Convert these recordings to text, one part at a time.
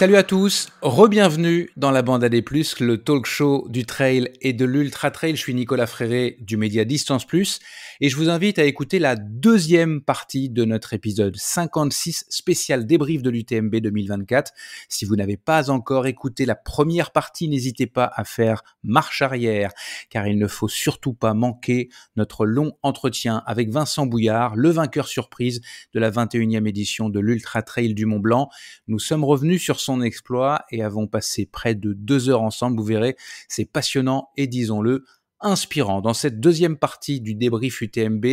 Salut à tous, re-bienvenue dans la bande AD+, le talk show du trail et de l'ultra trail. Je suis Nicolas Fréré du média Distance Plus et je vous invite à écouter la deuxième partie de notre épisode 56 spécial débrief de l'UTMB 2024. Si vous n'avez pas encore écouté la première partie, n'hésitez pas à faire marche arrière car il ne faut surtout pas manquer notre long entretien avec Vincent Bouillard, le vainqueur surprise de la 21e édition de l'Ultra Trail du Mont-Blanc. Nous sommes revenus sur son exploit et avons passé près de 2 heures ensemble. Vous verrez, c'est passionnant et disons-le, inspirant. Dans cette deuxième partie du débrief UTMB,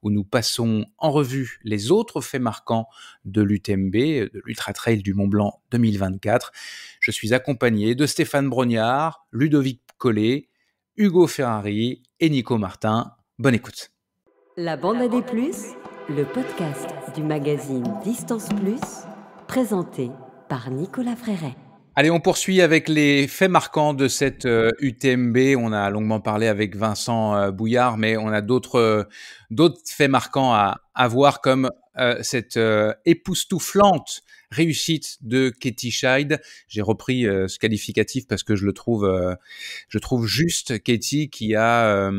où nous passons en revue les autres faits marquants de l'UTMB, de l'Ultra Trail du Mont-Blanc 2024, je suis accompagné de Stéphane Brognard, Ludovic Collet, Hugo Ferrari et Nico Martin. Bonne écoute. La bande AD+, le podcast du magazine Distance Plus, présenté par Nicolas Fréré. Allez, on poursuit avec les faits marquants de cette UTMB. On a longuement parlé avec Vincent Bouillard, mais on a d'autres faits marquants à voir, comme cette époustouflante réussite de Katie Schide. J'ai repris ce qualificatif parce que je trouve juste Katie qui a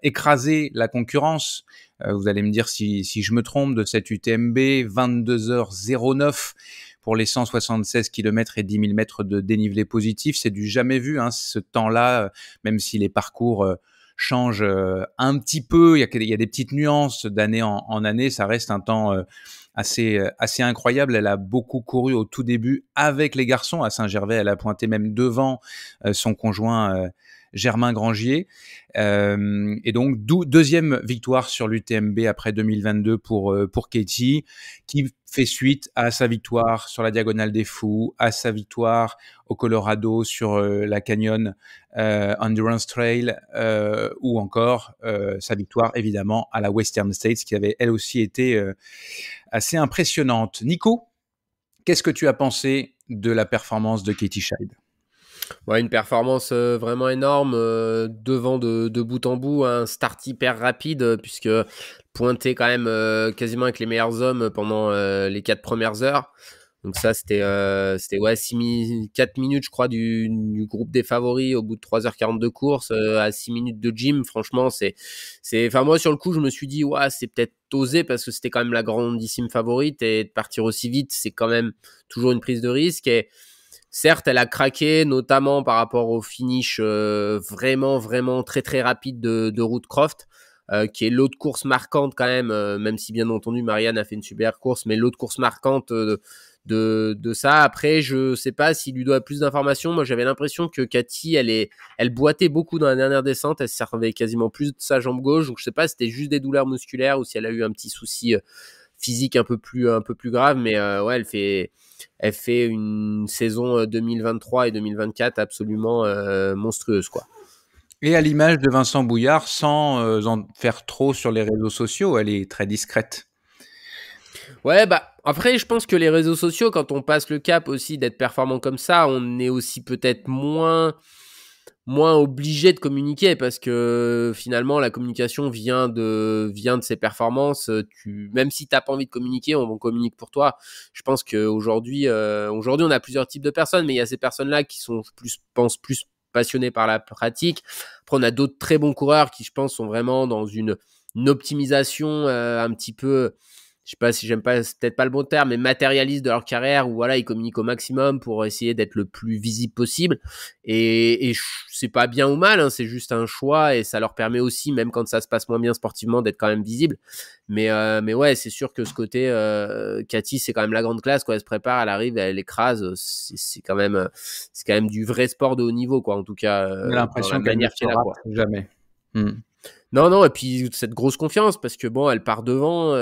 écrasé la concurrence. Vous allez me dire si je me trompe de cette UTMB, 22h09 pour les 176 km et 10 000 mètres de dénivelé positif. C'est du jamais vu, hein, ce temps-là, même si les parcours changent un petit peu. Il y a des petites nuances d'année en année. Ça reste un temps assez incroyable. Elle a beaucoup couru au tout début avec les garçons. À Saint-Gervais, elle a pointé même devant son conjoint Germain Grangier. Et donc, deuxième victoire sur l'UTMB après 2022 pour Katie, qui fait suite à sa victoire sur la Diagonale des Fous, à sa victoire au Colorado sur la Canyon Endurance Trail, ou encore sa victoire évidemment à la Western States, qui avait elle aussi été assez impressionnante. Nico, qu'est-ce que tu as pensé de la performance de Katie Schide ? Ouais, une performance vraiment énorme, devant de bout en bout, un start hyper rapide, puisque pointé quand même quasiment avec les meilleurs hommes pendant les 4 premières heures. Donc ça, c'était 4 minutes, je crois, du groupe des favoris au bout de 3h40 de course, à 6 minutes de gym. Franchement, enfin, moi, sur le coup, je me suis dit, ouais, c'est peut-être osé parce que c'était quand même la grandissime favorite et de partir aussi vite, c'est quand même toujours une prise de risque. Et certes, elle a craqué, notamment par rapport au finish vraiment, vraiment très, très rapide de Rootcroft, qui est l'autre course marquante quand même si bien entendu Marianne a fait une super course, mais l'autre course marquante de ça. Après, je sais pas si Ludo a plus d'informations. Moi, j'avais l'impression que Katie, elle boitait beaucoup dans la dernière descente. Elle servait quasiment plus de sa jambe gauche. Donc, je sais pas si c'était juste des douleurs musculaires ou si elle a eu un petit souci physique un peu plus grave. Mais ouais, elle fait une saison 2023 et 2024 absolument monstrueuse, quoi. Et à l'image de Vincent Bouillard, sans en faire trop sur les réseaux sociaux, elle est très discrète. Ouais, bah après, je pense que les réseaux sociaux, quand on passe le cap aussi d'être performant comme ça, on est aussi peut-être moins obligé de communiquer parce que finalement la communication vient de ses performances. Même si t'as pas envie de communiquer, on communique pour toi. Je pense qu'aujourd'hui on a plusieurs types de personnes, mais il y a ces personnes-là qui sont pensent plus passionnées par la pratique. Après, on a d'autres très bons coureurs qui, je pense, sont vraiment dans une optimisation un petit peu, je sais pas si j'aime pas, c'est peut-être pas le bon terme, mais matérialiste de leur carrière, où voilà, ils communiquent au maximum pour essayer d'être le plus visible possible. Et c'est pas bien ou mal, hein, c'est juste un choix et ça leur permet aussi, même quand ça se passe moins bien sportivement, d'être quand même visible. Mais ouais, c'est sûr que ce côté, Katie, c'est quand même la grande classe, quoi. Elle se prépare, elle arrive, elle écrase. C'est quand même du vrai sport de haut niveau, quoi. En tout cas, On a l'impression qu'elle ne se rate jamais. Non, et puis cette grosse confiance, parce que bon, elle part devant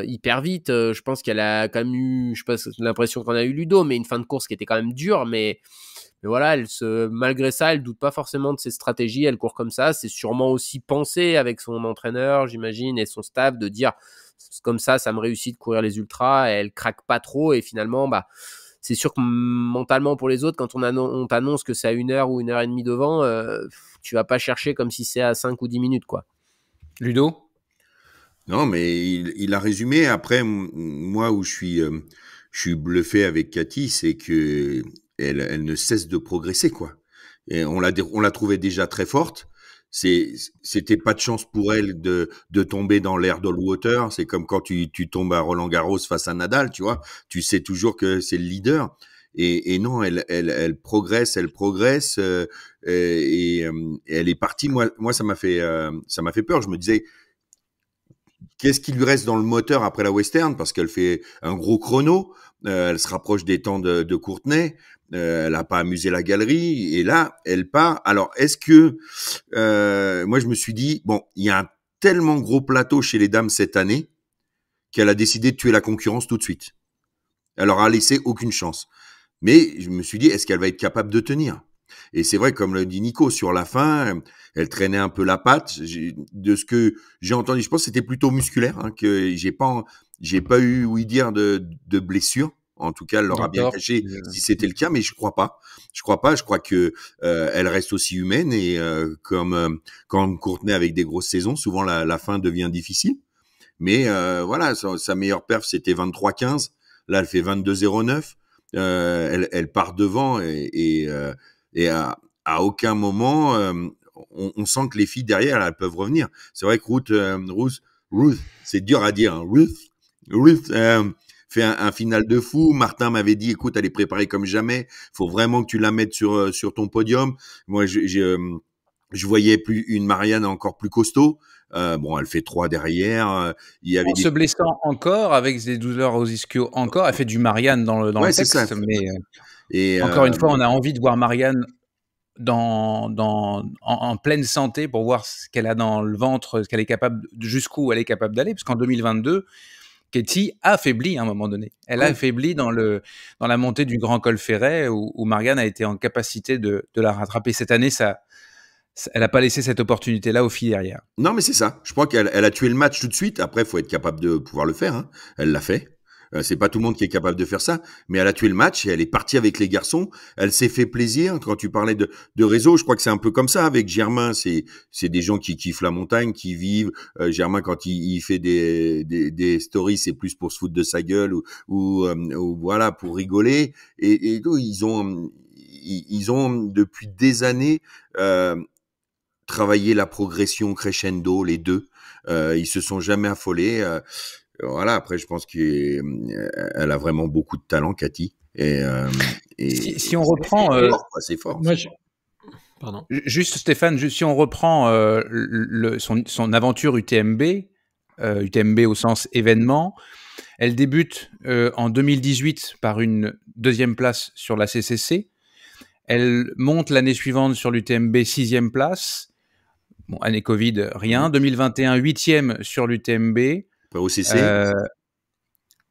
hyper vite. Je pense qu'elle a quand même eu, je sais pas, l'impression qu'on a eu Ludo, mais une fin de course qui était quand même dure, mais voilà, malgré ça, elle doute pas forcément de ses stratégies, elle court comme ça. C'est sûrement aussi pensé avec son entraîneur, j'imagine, et son staff, de dire comme ça me réussit de courir les ultras, et elle craque pas trop, et finalement, bah, c'est sûr que mentalement pour les autres, quand on t'annonce que c'est à 1 heure ou 1h30 devant, tu vas pas chercher comme si c'est à 5 ou 10 minutes, quoi. Ludo ? Non, mais il a résumé. Après, moi, où je suis bluffé avec Cathy, c'est que elle ne cesse de progresser, quoi. Et on l'a trouvée déjà très forte. C'était pas de chance pour elle de tomber dans l'air d'all water. C'est comme quand tu tombes à Roland Garros face à Nadal, tu vois. Tu sais toujours que c'est le leader. Et non, elle progresse, et elle est partie. Moi, ça m'a fait peur. Je me disais, qu'est-ce qui lui reste dans le moteur après la Western? Parce qu'elle fait un gros chrono. Elle se rapproche des temps de Courtenay. Elle a pas amusé la galerie. Et là, elle part. Alors, est-ce que... moi, je me suis dit, bon, il y a un tellement gros plateau chez les dames cette année qu'elle a décidé de tuer la concurrence tout de suite. Elle leur a laissé aucune chance. Mais je me suis dit, est-ce qu'elle va être capable de tenir? Et c'est vrai, comme le dit Nico, sur la fin, elle traînait un peu la patte. De ce que j'ai entendu, je pense que c'était plutôt musculaire, hein, que j'ai pas eu ouï dire de blessure. En tout cas, elle leur a bien caché si c'était le cas, mais je crois pas. Je crois que elle reste aussi humaine et comme quand Courtenay avec des grosses saisons, souvent la fin devient difficile. Mais voilà, sa meilleure perf c'était 23-15. Là, elle fait 22-09. Elle part devant et à aucun moment on sent que les filles derrière elles peuvent revenir. C'est vrai que Ruth, c'est dur à dire. Hein. Ruth fait un final de fou. Martin m'avait dit, écoute, elle est préparée comme jamais. Faut vraiment que tu la mettes sur ton podium. Moi, je voyais plus une Marianne encore plus costaud. Bon, elle fait 3 derrière. Il y avait se blessant encore, avec des douleurs aux ischios encore, elle fait du Marianne dans le texte. Ça. Mais encore une fois, on a envie de voir Marianne en pleine santé pour voir ce qu'elle a dans le ventre, ce qu'elle est capable, jusqu'où elle est capable d'aller. Parce qu'en 2022, Katie a affaibli à un moment donné. Elle a affaibli dans la montée du Grand Col Ferret où Marianne a été en capacité de la rattraper. Cette année, elle n'a pas laissé cette opportunité-là aux filles derrière. Non, mais c'est ça. Je crois qu'elle a tué le match tout de suite. Après, il faut être capable de pouvoir le faire. Hein. Elle l'a fait. C'est pas tout le monde qui est capable de faire ça, mais elle a tué le match et elle est partie avec les garçons. Elle s'est fait plaisir. Quand tu parlais de réseau, je crois que c'est un peu comme ça avec Germain. C'est des gens qui kiffent la montagne, qui vivent. Germain, quand il fait des stories, c'est plus pour se foutre de sa gueule ou voilà, pour rigoler. Et ils ont depuis des années travaillé la progression crescendo, les deux. Ils se sont jamais affolés. Voilà, après, je pense qu'elle a vraiment beaucoup de talent, Cathy. Si on reprend... C'est fort. Pardon. Juste, Stéphane, si on reprend son aventure UTMB, UTMB au sens événement, elle débute en 2018 par une 2e place sur la CCC. Elle monte l'année suivante sur l'UTMB 6e place. Bon, année Covid, rien. 2021, 8e sur l'UTMB. OCC.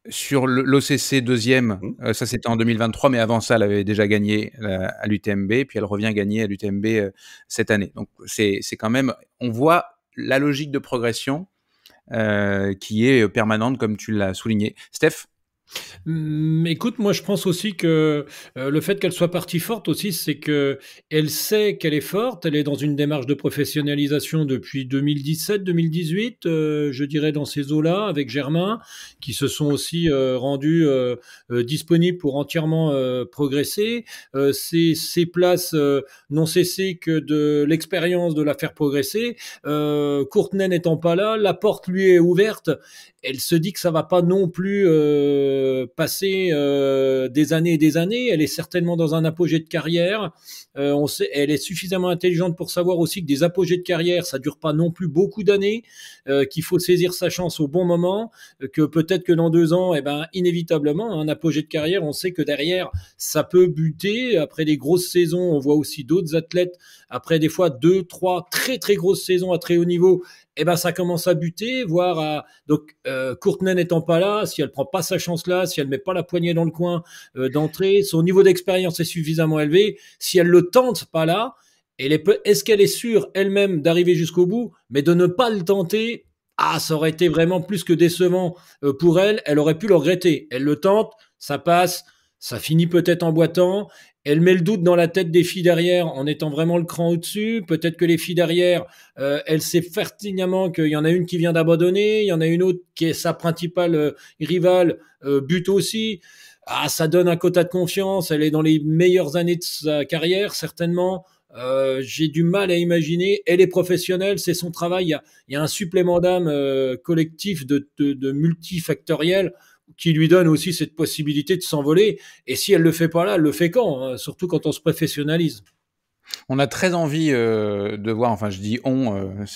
Sur l'OCC 2e, ça c'était en 2023, mais avant ça, elle avait déjà gagné à l'UTMB, puis elle revient gagner à l'UTMB cette année. Donc c'est quand même, on voit la logique de progression qui est permanente, comme tu l'as souligné. Steph ? Écoute, moi je pense aussi que le fait qu'elle soit partie forte aussi, c'est que elle sait qu'elle est forte, elle est dans une démarche de professionnalisation depuis 2017-2018, je dirais dans ces eaux-là, avec Germain, qui se sont aussi rendus disponibles pour entièrement progresser. Ces places n'ont cessé que de l'expérience de la faire progresser. Courtenay n'étant pas là, la porte lui est ouverte. Elle se dit que ça va pas non plus passer des années et des années. Elle est certainement dans un apogée de carrière. On sait, elle est suffisamment intelligente pour savoir aussi que des apogées de carrière, ça dure pas non plus beaucoup d'années, qu'il faut saisir sa chance au bon moment, que peut-être que dans 2 ans, inévitablement, un apogée de carrière, on sait que derrière, ça peut buter. Après des grosses saisons, on voit aussi d'autres athlètes, après des fois 2, 3 très très grosses saisons à très haut niveau, ça commence à buter, voire à... Donc, Courtenay n'étant pas là, si elle prend pas sa chance là, si elle met pas la poignée dans le coin d'entrée, son niveau d'expérience est suffisamment élevé. Si elle le tente pas là, est-ce qu'elle est sûre elle-même d'arriver jusqu'au bout, mais de ne pas le tenter, ça aurait été vraiment plus que décevant pour elle. Elle aurait pu le regretter. Elle le tente, ça passe, ça finit peut-être en boitant. Elle met le doute dans la tête des filles derrière en étant vraiment le cran au-dessus. Peut-être que les filles derrière, elle sait pertinemment qu'il y en a une qui vient d'abandonner, il y en a une autre qui est sa principale rivale, bute aussi. ça donne un quota de confiance. Elle est dans les meilleures années de sa carrière, certainement. J'ai du mal à imaginer. Elle est professionnelle, c'est son travail. Il y a un supplément d'âme collectif de multifactoriel qui lui donne aussi cette possibilité de s'envoler. Et si elle le fait pas là, elle le fait quand, hein, surtout quand on se professionnalise. On a très envie de voir, enfin je dis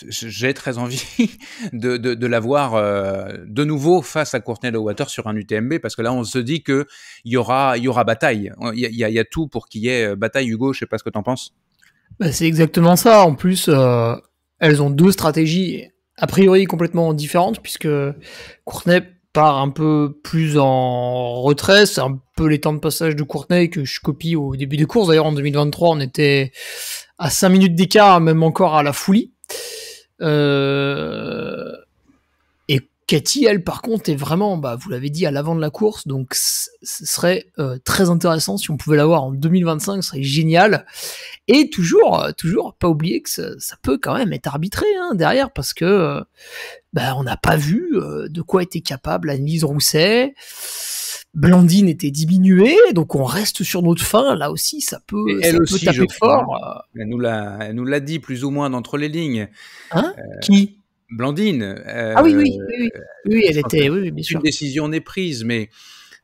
j'ai très envie de la voir de nouveau face à Courtney Dauwalter sur un UTMB, parce que là on se dit qu'il y aura bataille. Il y a tout pour qu'il y ait bataille. Hugo, je sais pas ce que t'en penses. Bah, c'est exactement ça. En plus, elles ont deux stratégies a priori complètement différentes, puisque Courtney part un peu plus en retrait. C'est un peu les temps de passage de Courtney que je copie au début des courses. D'ailleurs, en 2023, on était à 5 minutes d'écart, même encore à la Fouilly. Et Katy, elle, par contre, est vraiment, vous l'avez dit, à l'avant de la course. Donc, ce serait très intéressant si on pouvait l'avoir en 2025. Ce serait génial. Et toujours, pas oublier que ça peut quand même être arbitré derrière, parce que on n'a pas vu de quoi était capable Anne-Lise Rousset. Blandine était diminuée, donc on reste sur notre fin. Là aussi, ça peut taper fort. Elle nous l'a dit plus ou moins d'entre les lignes. Hein Qui Blandine. Oui, elle était, bien sûr. Une décision n'est prise, mais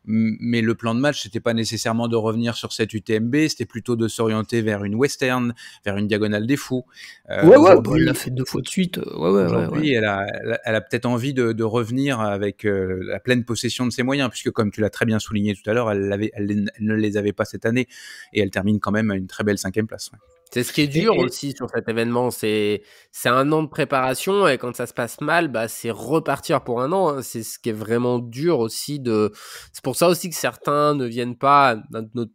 le plan de match, c'était pas nécessairement de revenir sur cette UTMB, c'était plutôt de s'orienter vers une western, vers une diagonale des fous. Elle l'a fait 2 fois de suite. Aujourd'hui, elle a peut-être envie de revenir avec la pleine possession de ses moyens, puisque comme tu l'as très bien souligné tout à l'heure, elle ne les avait pas cette année, et elle termine quand même à une très belle 5e place. Ouais. C'est ce qui est dur aussi sur cet événement, c'est un an de préparation, et quand ça se passe mal, c'est repartir pour un an. C'est ce qui est vraiment dur aussi. C'est pour ça aussi que certains ne viennent pas,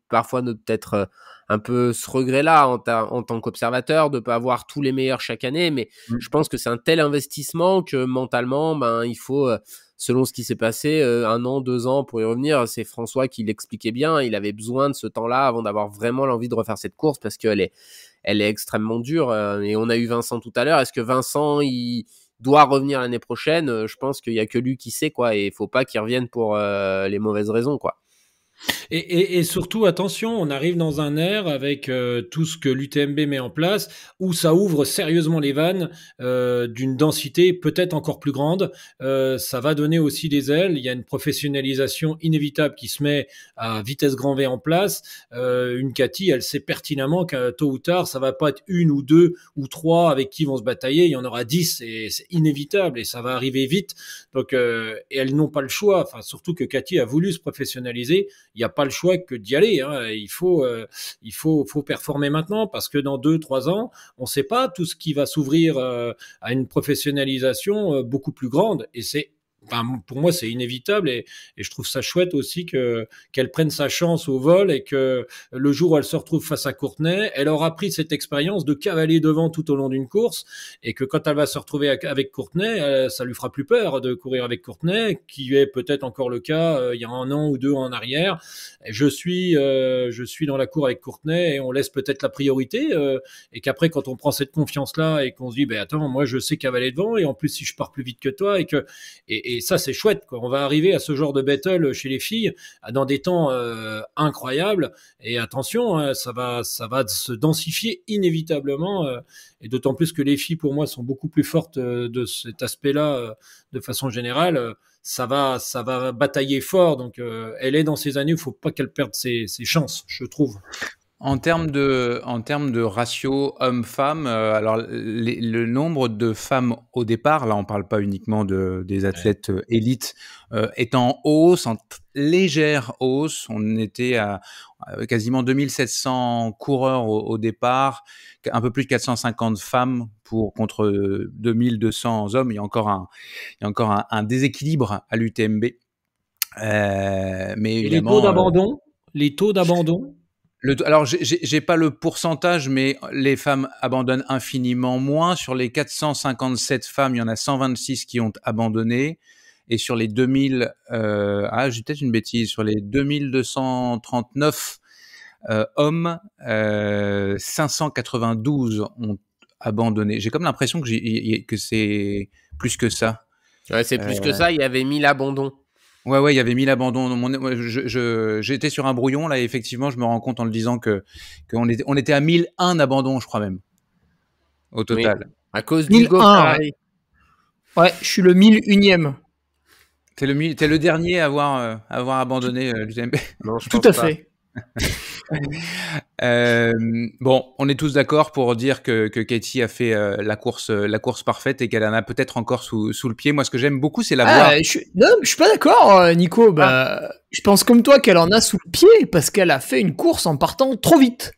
parfois peut-être un peu ce regret-là en tant qu'observateur de pas avoir tous les meilleurs chaque année, mais je pense que c'est un tel investissement que mentalement, il faut, selon ce qui s'est passé, 1 an, 2 ans pour y revenir. C'est François qui l'expliquait bien, il avait besoin de ce temps-là avant d'avoir vraiment l'envie de refaire cette course, parce qu'elle est extrêmement dure. Et on a eu Vincent tout à l'heure. Est-ce que Vincent, il doit revenir l'année prochaine? Je pense qu'il y a que lui qui sait, quoi. Et il faut pas qu'il revienne pour les mauvaises raisons, quoi. Et surtout, attention, on arrive dans un air avec tout ce que l'UTMB met en place, où ça ouvre sérieusement les vannes d'une densité peut-être encore plus grande. Ça va donner aussi des ailes. Il y a une professionnalisation inévitable qui se met à vitesse grand V en place. Une Katy, elle sait pertinemment que tôt ou tard, ça va pas être 1 ou 2 ou 3 avec qui vont se batailler. Il y en aura 10, et c'est inévitable, et ça va arriver vite. Donc, et elles n'ont pas le choix. Enfin, surtout que Katy a voulu se professionnaliser. Il n'y a pas le choix que d'y aller. Il faut performer maintenant, parce que dans 2-3 ans, on ne sait pas tout ce qui va s'ouvrir à une professionnalisation beaucoup plus grande. Et pour moi, c'est inévitable, et je trouve ça chouette aussi qu'elle prenne sa chance au vol, et que le jour où elle se retrouve face à Courtney, elle aura pris cette expérience de cavaler devant tout au long d'une course, et que quand elle va se retrouver avec Courtney, ça lui fera plus peur de courir avec Courtney, qui est peut-être encore le cas il y a 1 an ou 2 en arrière. Je suis dans la cour avec Courtney, et on laisse peut-être la priorité, et qu'après, quand on prend cette confiance-là, et qu'on se dit, attends, moi je sais cavaler devant, et en plus si je pars plus vite que toi, et ça, c'est chouette, quoi. On va arriver à ce genre de battle chez les filles dans des temps incroyables. Et attention, ça va se densifier inévitablement. Et d'autant plus que les filles, pour moi, sont beaucoup plus fortes de cet aspect-là de façon générale. Ça va batailler fort. Donc, elle est dans ces années où il ne faut pas qu'elle perde ses chances, je trouve. En termes de ratio hommes-femmes, alors le nombre de femmes au départ, là on parle pas uniquement des athlètes élites, est en hausse, en légère hausse. On était à quasiment 2700 coureurs au départ, un peu plus de 450 femmes contre 2200 hommes. Il y a encore un déséquilibre à l'UTMB. Mais évidemment, les taux d'abandon. Alors, j'ai pas le pourcentage, mais les femmes abandonnent infiniment moins. Sur les 457 femmes, il y en a 126 qui ont abandonné. Et sur les 2000, j'ai peut-être une bêtise, sur les 2239 hommes, 592 ont abandonné. J'ai comme l'impression que c'est plus que ça. Ouais, c'est plus que ça. Il y avait 1000 abandons. Ouais, il y avait 1000 abandons. J'étais sur un brouillon là, et effectivement, je me rends compte en le disant qu'on était à 1001 abandons, je crois même, au Oui, total. à cause d'Hugo 1001, Ferrari. Ouais, je suis le 1001e. T'es le dernier à avoir abandonné l'UTMB. Non, je Tout pense à pas. fait. Bon, on est tous d'accord pour dire que Katie a fait la course parfaite et qu'elle en a peut-être encore sous le pied. Moi, ce que j'aime beaucoup, c'est la voir. Non, je suis pas d'accord, Nico. Bah, je pense comme toi qu'elle en a sous le pied parce qu'elle a fait une course en partant trop vite.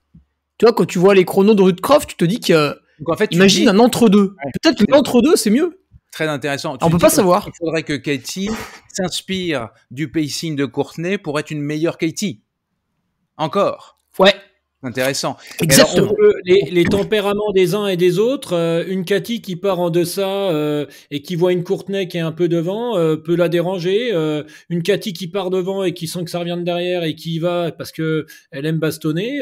Tu vois, quand tu vois les chronos de Ruth-Croft, tu te dis que, Donc, en fait, imagine un entre-deux. Ouais. Peut-être que l'entre-deux, c'est mieux. Très intéressant. On peut pas savoir. Il faudrait que Katie s'inspire du pacing de Courtney pour être une meilleure Katie. Encore. Ouais, Intéressant. exactement. Les tempéraments des uns et des autres, une Cathy qui part en deçà et qui voit une Courtney qui est un peu devant peut la déranger. Une Cathy qui part devant et qui sent que ça revient de derrière et qui y va parce que elle aime bastonner.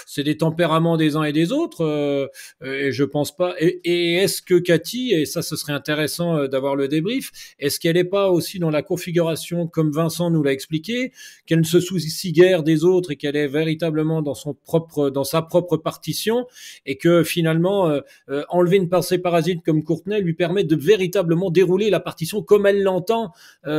C'est des tempéraments des uns et des autres. Et je pense pas. Et est-ce que Cathy, et ça ce serait intéressant d'avoir le débrief, est-ce qu'elle est pas aussi dans la configuration comme Vincent nous l'a expliqué, qu'elle ne se soucie guère des autres et qu'elle est véritablement dans sa propre partition, et que finalement enlever une pensée parasite comme Courtney lui permet de véritablement dérouler la partition comme elle l'entend,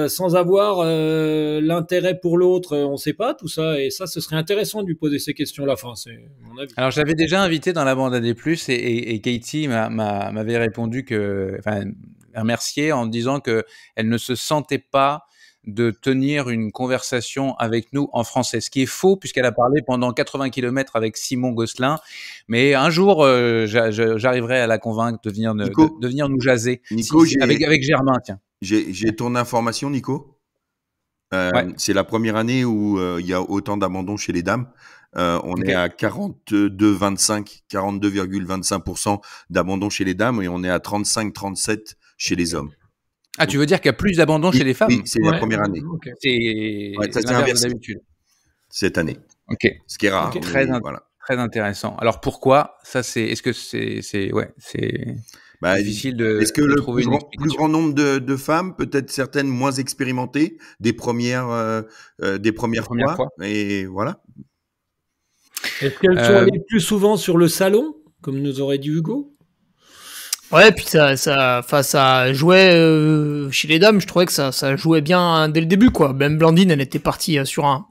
sans avoir l'intérêt pour l'autre. On ne sait pas tout ça, et ça, ce serait intéressant de lui poser ces questions-là. Enfin, c'est mon avis. Alors, j'avais déjà invité dans la bande AD+, et Katie m'avait répondu remercié en disant que elle ne se sentait pas de tenir une conversation avec nous en français. Ce qui est faux, puisqu'elle a parlé pendant 80 km avec Simon Gosselin. Mais un jour, j'arriverai à la convaincre de venir nous jaser. Nico, avec Germain, tiens. J'ai ton information, Nico. Ouais. C'est la première année où il y a autant d'abandons chez les dames. On est à 42,25% d'abandon chez les dames et on est à 35-37 chez les hommes. Ah, tu veux dire qu'il y a plus d'abandon chez les femmes? Oui, c'est la première année. Okay. C'est ça, l'inverse d'habitude. Cette année. Ok. Ce qui est rare. Okay. Très intéressant. Alors pourquoi? Ça, est-ce que c'est difficile de Est-ce que de le trouver plus grand nombre de femmes, peut-être certaines moins expérimentées, des premières fois, et voilà. Est-ce qu'elles sont allées plus souvent sur le salon, comme nous aurait dit Hugo? Ouais, puis ça jouait chez les dames. Je trouvais que ça jouait bien dès le début, quoi. Même Blandine, elle était partie sur un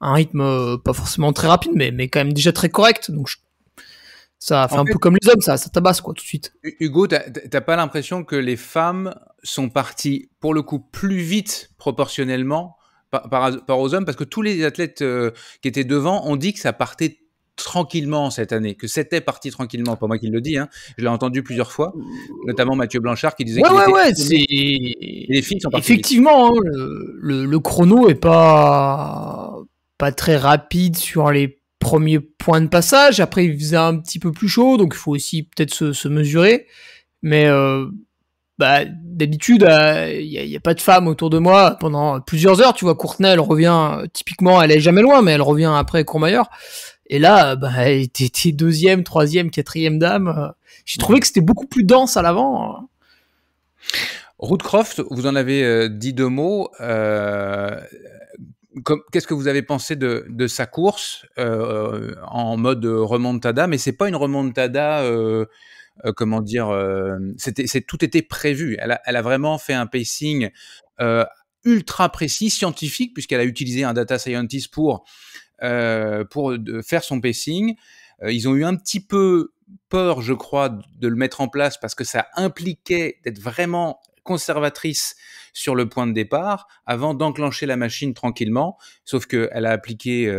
rythme pas forcément très rapide, mais quand même déjà très correct. Donc ça fait un peu comme les hommes, ça tabasse, quoi, tout de suite. Hugo, t'as pas l'impression que les femmes sont parties pour le coup plus vite proportionnellement par rapport aux hommes, parce que tous les athlètes qui étaient devant ont dit que ça partait tranquillement cette année, que c'était parti tranquillement. Pas moi qui le dis, hein. Je l'ai entendu plusieurs fois, notamment Mathieu Blanchard qui disait les filles sont parties effectivement, hein, le chrono est pas très rapide sur les premiers points de passage. Après, il faisait un petit peu plus chaud, donc il faut aussi peut-être se mesurer. Mais d'habitude, il y a pas de femme autour de moi pendant plusieurs heures. Tu vois, Courtney, elle revient typiquement, elle est jamais loin, mais elle revient après Courmayeur. Et là, elle était deuxième, troisième, quatrième dame. J'ai trouvé que c'était beaucoup plus dense à l'avant. Ruth-Croft, vous en avez dit deux mots. Qu'est-ce que vous avez pensé de sa course en mode remontada? Mais c'est pas une remontada, comment dire, tout était prévu. Elle a vraiment fait un pacing ultra précis, scientifique, puisqu'elle a utilisé un data scientist pour faire son pacing. Ils ont eu un petit peu peur, je crois, de le mettre en place parce que ça impliquait d'être vraiment conservatrice sur le point de départ avant d'enclencher la machine tranquillement. Sauf qu'elle a appliqué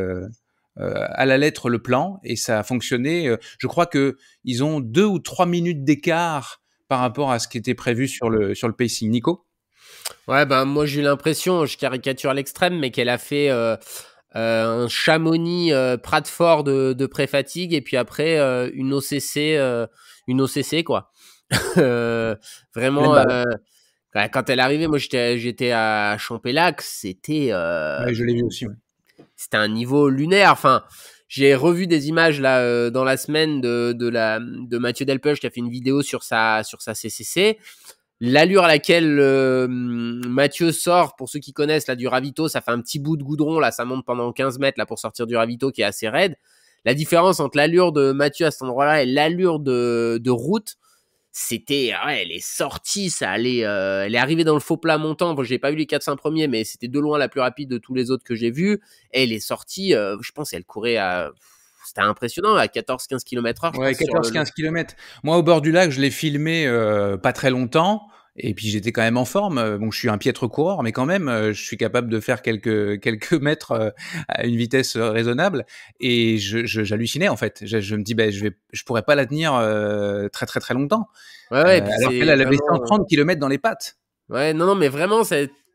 à la lettre le plan et ça a fonctionné. Je crois qu'ils ont 2 ou 3 minutes d'écart par rapport à ce qui était prévu sur le pacing. Nico? Ouais, moi j'ai eu l'impression, je caricature à l'extrême, mais qu'elle a fait un Chamonix Pratford de pré-fatigue et puis après une OCC quoi. Vraiment quand elle est arrivée, moi j'étais à Champélac, c'était Ouais, je l'ai vu aussi. Ouais. C'était un niveau lunaire. Enfin, j'ai revu des images là dans la semaine de Mathieu Delpech qui a fait une vidéo sur sa CCC. l'allure à laquelle Mathieu sort, pour ceux qui connaissent là du ravito, ça fait un petit bout de goudron, là ça monte pendant 15 mètres là pour sortir du ravito qui est assez raide. La différence entre l'allure de Mathieu à cet endroit-là et l'allure de route, c'était, elle est sortie, ça allait, elle est arrivée dans le faux plat montant. Bon, j'ai pas vu les 4-5 premiers, mais c'était de loin la plus rapide de tous les autres que j'ai vus. Et elle est sortie, je pense, elle courait c'était impressionnant, à 14-15 km/h. Ouais, 14-15 km. Moi, au bord du lac, je l'ai filmé pas très longtemps. Et puis, j'étais quand même en forme. Bon, je suis un piètre coureur, mais quand même, je suis capable de faire quelques mètres à une vitesse raisonnable. Et j'hallucinais, en fait. Je me dis, je pourrais pas la tenir très, très, très longtemps. Ouais, puis alors qu'elle avait vraiment 130 km dans les pattes. Ouais, non, mais vraiment,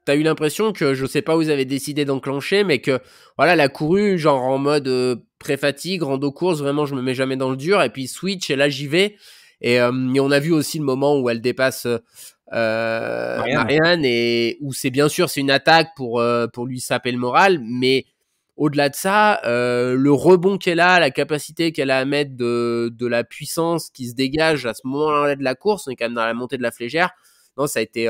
t'as eu l'impression que je sais pas où ils avaient décidé d'enclencher, mais que voilà, elle a couru genre en mode pré-fatigue, rando-course, vraiment, je me mets jamais dans le dur, et puis switch, et là j'y vais. Et on a vu aussi le moment où elle dépasse Marianne, et où c'est bien sûr c'est une attaque pour lui saper le moral, mais au-delà de ça, le rebond qu'elle a, la capacité qu'elle a à mettre de la puissance qui se dégage à ce moment-là de la course, on est quand même dans la montée de la Flégère. Non, c'était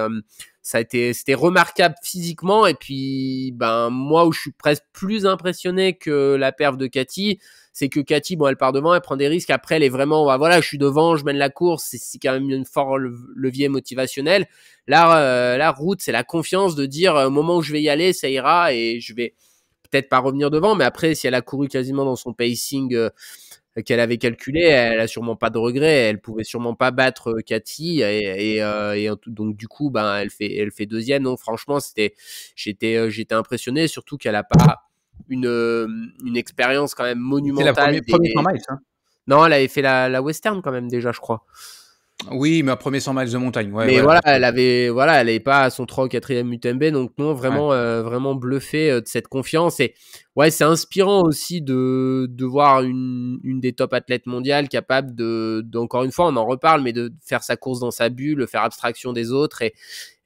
remarquable physiquement. Et puis, moi, où je suis presque plus impressionné que la perf de Cathy, c'est que Cathy, bon, elle part devant, elle prend des risques. Après, elle est vraiment, voilà, je suis devant, je mène la course. C'est quand même un fort levier motivationnel. Là, la route, c'est la confiance de dire, au moment où je vais y aller, ça ira et je vais peut-être pas revenir devant. Mais après, si elle a couru quasiment dans son pacing qu'elle avait calculé, elle a sûrement pas de regrets, elle pouvait sûrement pas battre Cathy et donc du coup elle fait deuxième. Non, franchement, j'étais impressionné, surtout qu'elle a pas une expérience quand même monumentale. C'est la première 100 miles, hein. Non, elle avait fait la western quand même déjà, je crois. Oui, mais un premier 100 miles de montagne. Ouais, mais voilà, elle avait pas à son 3 ou 4e UTMB, donc non, vraiment, vraiment bluffé de cette confiance. Et ouais, c'est inspirant aussi de voir une des top athlètes mondiales capable encore une fois, on en reparle, mais de faire sa course dans sa bulle, faire abstraction des autres. Et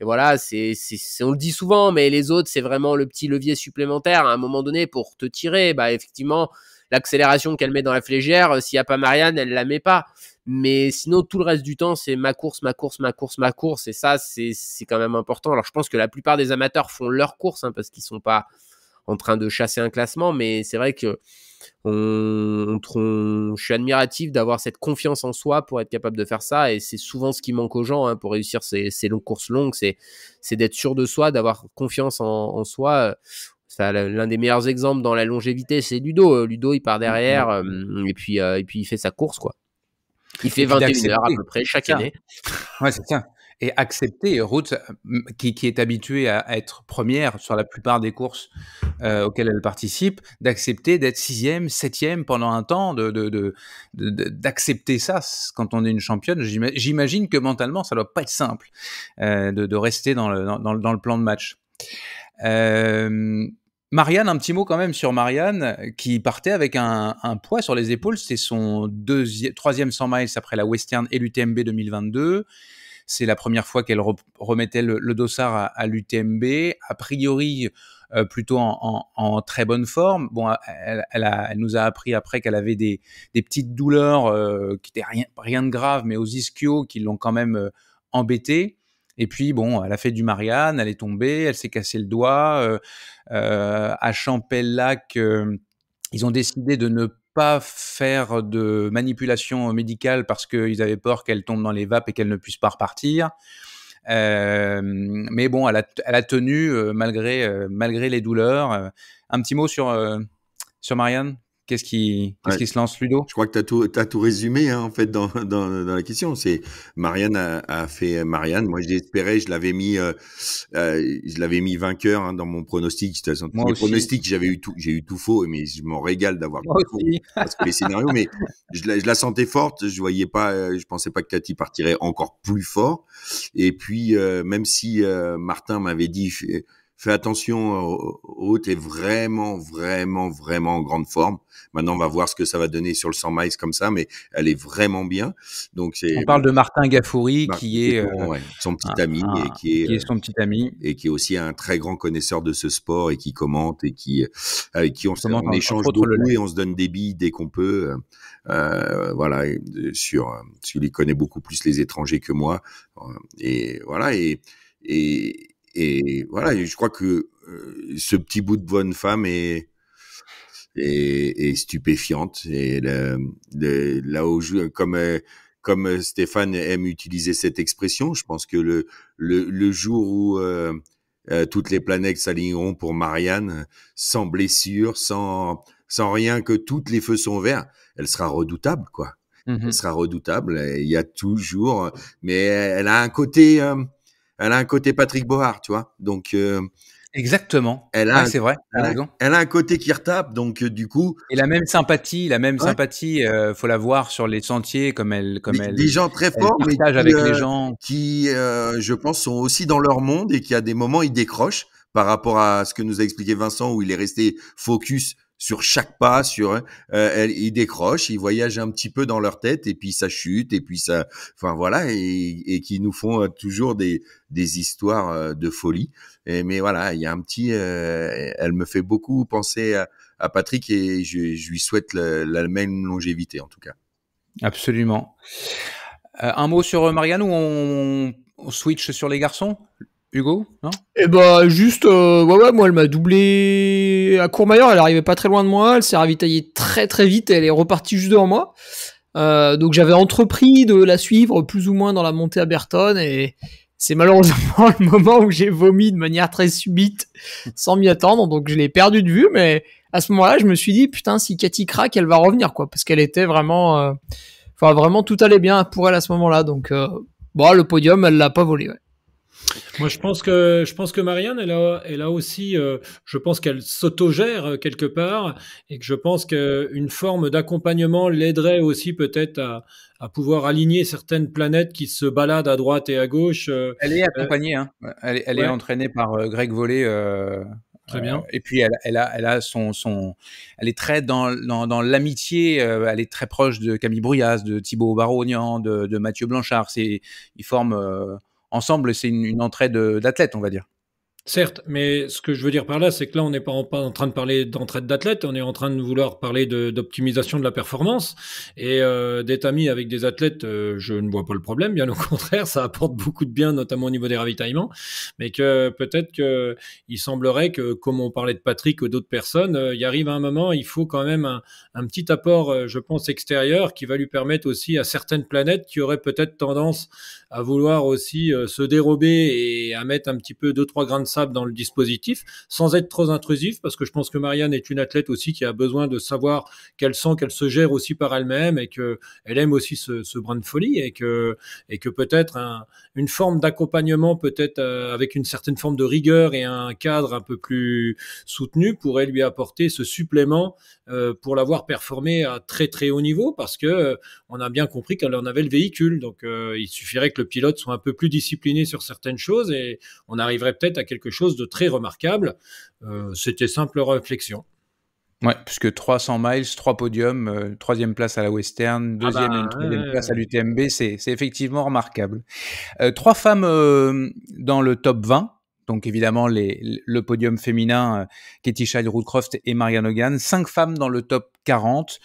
voilà, on le dit souvent, mais les autres, c'est vraiment le petit levier supplémentaire à un moment donné pour te tirer. Effectivement, l'accélération qu'elle met dans la Flégère, s'il n'y a pas Marianne, elle la met pas. Mais sinon, tout le reste du temps, c'est ma course. Et ça, c'est quand même important. Alors, je pense que la plupart des amateurs font leur course, parce qu'ils sont pas en train de chasser un classement. Mais c'est vrai que je suis admiratif d'avoir cette confiance en soi pour être capable de faire ça. Et c'est souvent ce qui manque aux gens pour réussir ces longues courses longues. C'est d'être sûr de soi, d'avoir confiance en soi. L'un des meilleurs exemples dans la longévité, c'est Ludo. Ludo, il part derrière et puis il fait sa course, quoi. Il fait 21 heures à peu près chaque année. Ouais, c'est ça. Et accepter, Ruth, qui est habituée à être première sur la plupart des courses auxquelles elle participe, d'accepter d'être 6e, 7e pendant un temps, d'accepter ça quand on est une championne. J'imagine que mentalement, ça doit pas être simple de rester dans le plan de match. Marianne, un petit mot quand même sur Marianne, qui partait avec un poids sur les épaules. C'était son 3e 100 miles après la Western et l'UTMB 2022. C'est la première fois qu'elle remettait le dossard à l'UTMB. A priori, plutôt en très bonne forme. Bon, elle nous a appris après qu'elle avait des petites douleurs qui étaient rien de grave, mais aux ischios qui l'ont quand même embêtée. Et puis, bon, elle a fait du Marianne, elle est tombée, elle s'est cassé le doigt. À Champellac, ils ont décidé de ne pas faire de manipulation médicale parce qu'ils avaient peur qu'elle tombe dans les vapes et qu'elle ne puisse pas repartir. Mais bon, elle a tenu malgré les douleurs. Un petit mot sur Marianne. Qu'est-ce qui se lance, Ludo? Je crois que t'as tout résumé, en fait, dans la question. C'est Marianne a fait Marianne. Moi, j'espérais, je l'avais mis vainqueur, dans mon pronostic. De toute façon, tous les pronostics, j'ai eu tout faux, mais je m'en régale d'avoir tout faux. Parce que les scénarios, mais je la sentais forte. Je pensais pas que Cathy partirait encore plus fort. Et puis, même si Martin m'avait dit, fais attention, Haute est vraiment, vraiment, vraiment en grande forme. Maintenant, on va voir ce que ça va donner sur le 100 miles comme ça, mais elle est vraiment bien. Donc, On parle de Martin Gaffouri, qui est ouais, son petit ami et qui est son petit ami. Et qui est aussi un très grand connaisseur de ce sport et qui commente et avec qui on échange beaucoup et on se donne des billes dès qu'on peut. Voilà, parce qu'il connaît beaucoup plus les étrangers que moi. Et voilà, et voilà, et je crois que ce petit bout de bonne femme est stupéfiante. Et là où comme Stéphane aime utiliser cette expression, je pense que le jour où toutes les planètes s'aligneront pour Marianne, sans blessure, sans rien, que toutes les feux sont verts, elle sera redoutable, quoi. Elle sera redoutable. Il y a toujours, mais elle a un côté Patrick Bohard, tu vois. Donc exactement. C'est vrai. Elle a un côté qui retape, donc du coup. Et la même sympathie, faut la voir sur les sentiers, comme elle. Des gens très forts, mais avec les gens qui, je pense, sont aussi dans leur monde et qui à des moments ils décrochent par rapport à ce que nous a expliqué Vincent, où il est resté focus sur chaque pas, ils décrochent, ils voyagent un petit peu dans leur tête et puis ça chute et puis ça, enfin voilà, et qui nous font toujours des histoires de folie. Mais voilà, il y a un petit, elle me fait beaucoup penser à Patrick et je lui souhaite la même longévité en tout cas. Absolument. Un mot sur Marianne ou on switch sur les garçons? Hugo, non? Eh bah juste, ouais, moi elle m'a doublé à Courmayeur, elle arrivait pas très loin de moi, elle s'est ravitaillée très très vite et elle est repartie juste devant moi. Donc j'avais entrepris de la suivre plus ou moins dans la montée à Berton et c'est malheureusement le moment où j'ai vomi de manière très subite sans m'y attendre, donc je l'ai perdue de vue, mais à ce moment-là je me suis dit putain, si Cathy craque elle va revenir quoi, parce qu'elle était vraiment, vraiment tout allait bien pour elle à ce moment-là, donc bon, le podium elle l'a pas volé, ouais. Moi, je pense que Marianne, elle a aussi, je pense qu'elle s'autogère quelque part et que je pense qu'une forme d'accompagnement l'aiderait aussi peut-être à pouvoir aligner certaines planètes qui se baladent à droite et à gauche. Elle est accompagnée, hein. Elle est entraînée par Greg Vollet. Très bien. Et puis elle a elle est très dans l'amitié. Elle est très proche de Camille Brouillas, de Thibaut Barognan, de Mathieu Blanchard. Ils forment ensemble, c'est une entrée d'athlètes, on va dire. Certes, mais ce que je veux dire par là, c'est que là, on n'est pas en train de parler d'entraide d'athlètes, on est en train de vouloir parler d'optimisation de la performance. Et d'être ami avec des athlètes, je ne vois pas le problème, bien au contraire, ça apporte beaucoup de bien, notamment au niveau des ravitaillements. Mais que peut-être qu'il semblerait que, comme on parlait de Patrick ou d'autres personnes, il arrive un moment, il faut quand même un petit apport, je pense, extérieur, qui va lui permettre aussi à certaines planètes qui auraient peut-être tendance à vouloir aussi se dérober et à mettre un petit peu 2-3 grains de sable dans le dispositif, sans être trop intrusif, parce que je pense que Marianne est une athlète aussi qui a besoin de savoir qu'elle sent qu'elle se gère aussi par elle-même et que elle aime aussi ce brin de folie et que peut-être une forme d'accompagnement, peut-être avec une certaine forme de rigueur et un cadre un peu plus soutenu pourrait lui apporter ce supplément pour l'avoir performé à très très haut niveau, parce que on a bien compris qu'elle en avait le véhicule, donc il suffirait que le pilote soit un peu plus discipliné sur certaines choses et on arriverait peut-être à quelque chose de très remarquable. C'était simple réflexion. Ouais, puisque 300 miles, 3 podiums, 3e place à la Western, 2e et une 3e place à l'UTMB, c'est effectivement remarquable. 3 femmes dans le top 20, donc évidemment le podium féminin, Katie Child-Woodcroft et Marianne Hogan. 5 femmes dans le top 40,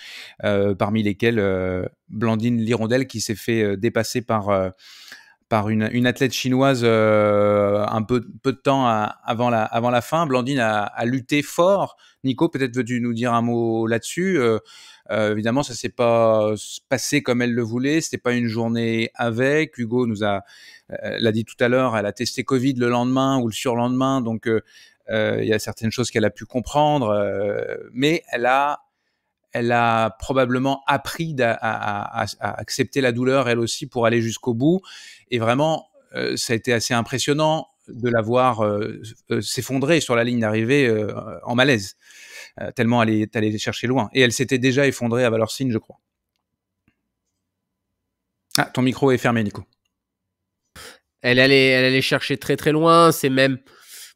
parmi lesquelles Blandine Lirondelle qui s'est fait dépasser par une athlète chinoise un peu de temps avant la fin. Blandine a lutté fort. Nico, peut-être veux-tu nous dire un mot là-dessus? Évidemment, ça s'est pas passé comme elle le voulait. C'était pas une journée avec. Hugo l'a dit tout à l'heure, elle a testé Covid le lendemain ou le surlendemain. Donc, il y a certaines choses qu'elle a pu comprendre. Mais elle a probablement appris à accepter la douleur, elle aussi, pour aller jusqu'au bout. Et vraiment, ça a été assez impressionnant de la voir s'effondrer sur la ligne d'arrivée en malaise, tellement elle est allée chercher loin. Et elle s'était déjà effondrée à Valorcine, je crois. Ah, ton micro est fermé, Nico. Elle allait chercher très très loin, c'est même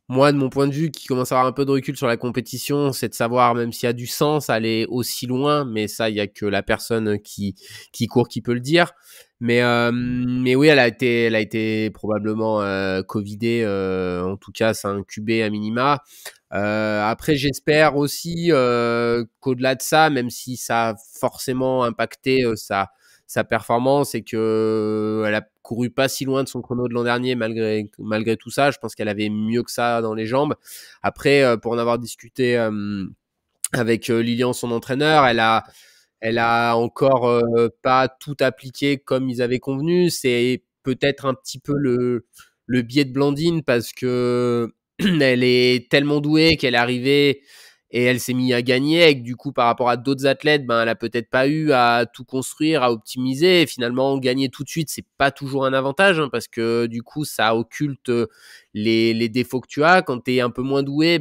moi, de mon point de vue, qui commence à avoir un peu de recul sur la compétition, c'est de savoir, même s'il y a du sens, aller aussi loin. Mais ça, il y a que la personne qui court qui peut le dire. Mais oui, elle a été probablement covidée. En tout cas, ça a incubé à minima. Après, j'espère aussi qu'au-delà de ça, même si ça a forcément impacté sa performance et que elle a couru pas si loin de son chrono de l'an dernier malgré tout ça, je pense qu'elle avait mieux que ça dans les jambes. Après, pour en avoir discuté avec Lilian, son entraîneur, elle a encore pas tout appliqué comme ils avaient convenu. C'est peut-être un petit peu le biais de Blandine parce que elle est tellement douée qu'elle est arrivée et elle s'est mise à gagner et que du coup par rapport à d'autres athlètes, elle a peut-être pas eu à tout construire, à optimiser, et finalement gagner tout de suite, c'est pas toujours un avantage parce que du coup ça occulte les défauts que tu as. Quand tu es un peu moins doué,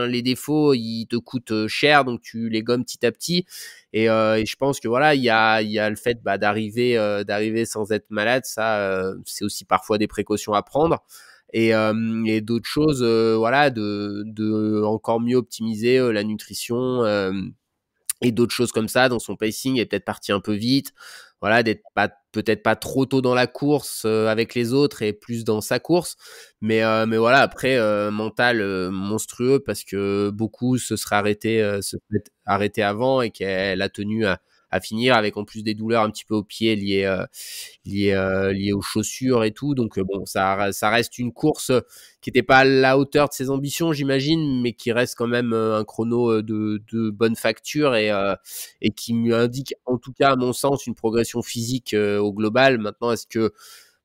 les défauts ils te coûtent cher, donc tu les gommes petit à petit. Et je pense que voilà, il y a le fait d'arriver sans être malade, ça c'est aussi parfois des précautions à prendre. Et d'autres choses, voilà, de encore mieux optimiser la nutrition et d'autres choses comme ça dans son pacing, et peut-être parti un peu vite, voilà, d'être peut-être pas trop tôt dans la course avec les autres et plus dans sa course, mais voilà, après mental monstrueux parce que beaucoup se seraient arrêtés avant et qu'elle a tenu à finir avec en plus des douleurs un petit peu aux pieds liées aux chaussures et tout. Donc bon, ça reste une course qui n'était pas à la hauteur de ses ambitions, j'imagine, mais qui reste quand même un chrono de bonne facture et qui me indique, en tout cas à mon sens, une progression physique au global. Maintenant, est-ce que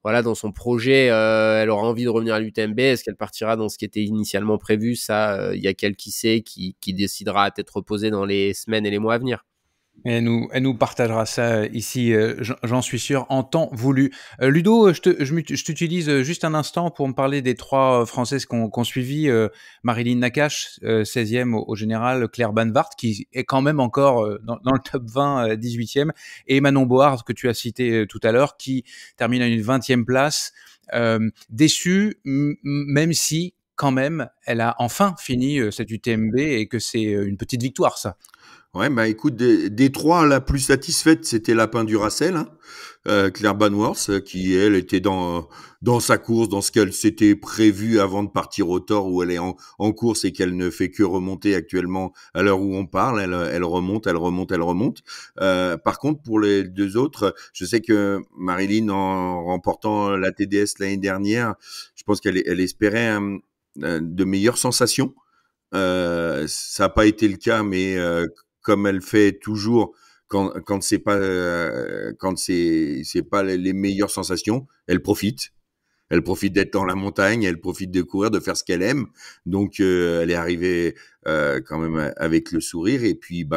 voilà, dans son projet, elle aura envie de revenir à l'UTMB? Est-ce qu'elle partira dans ce qui était initialement prévu? Ça, il y a qu'elle qui sait, qui décidera à être reposée dans les semaines et les mois à venir. Et elle nous partagera ça ici, j'en suis sûr, en temps voulu. Ludo, je t'utilise juste un instant pour me parler des 3 Françaises qu'on suivi. Marilyn Nakache, 16e au général, Claire Banvart, qui est quand même encore dans le top 20, 18e, et Manon Board, que tu as cité tout à l'heure, qui termine à une 20e place. Déçue, même si, quand même, elle a enfin fini cette UTMB et que c'est une petite victoire, ça. Ouais, écoute, des 3, la plus satisfaite, c'était Lapin du Racel, hein. Claire Banworth, qui elle était dans sa course, dans ce qu'elle s'était prévu avant de partir au Tour, où elle est en course et qu'elle ne fait que remonter actuellement à l'heure où on parle. Elle remonte. Par contre, pour les 2 autres, je sais que Marilyn, en remportant la TDS l'année dernière, je pense qu'elle espérait de meilleures sensations. Ça n'a pas été le cas, mais comme elle fait toujours quand c'est pas les meilleures sensations, elle profite d'être dans la montagne, elle profite de courir, de faire ce qu'elle aime. Donc elle est arrivée quand même avec le sourire. Et puis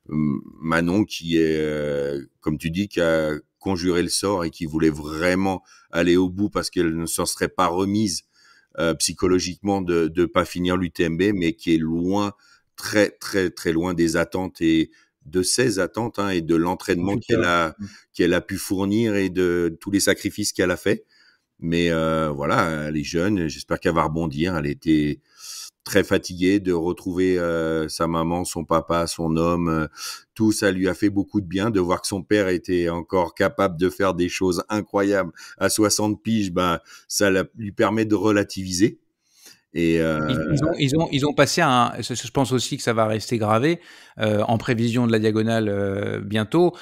Manon, qui est comme tu dis, qui a conjuré le sort et qui voulait vraiment aller au bout parce qu'elle ne s'en serait pas remise psychologiquement de pas finir l'UTMB, mais qui est loin, très très très loin des attentes et de ses attentes, hein, et de l'entraînement qu'elle a pu fournir et de tous les sacrifices qu'elle a fait. Mais voilà, elle est jeune, j'espère qu'elle va rebondir. Elle était très fatiguée de retrouver sa maman, son papa, son homme, tout ça lui a fait beaucoup de bien. De voir que son père était encore capable de faire des choses incroyables à 60 piges, ça lui permet de relativiser. Et ils ont passé je pense aussi que ça va rester gravé en prévision de la diagonale bientôt.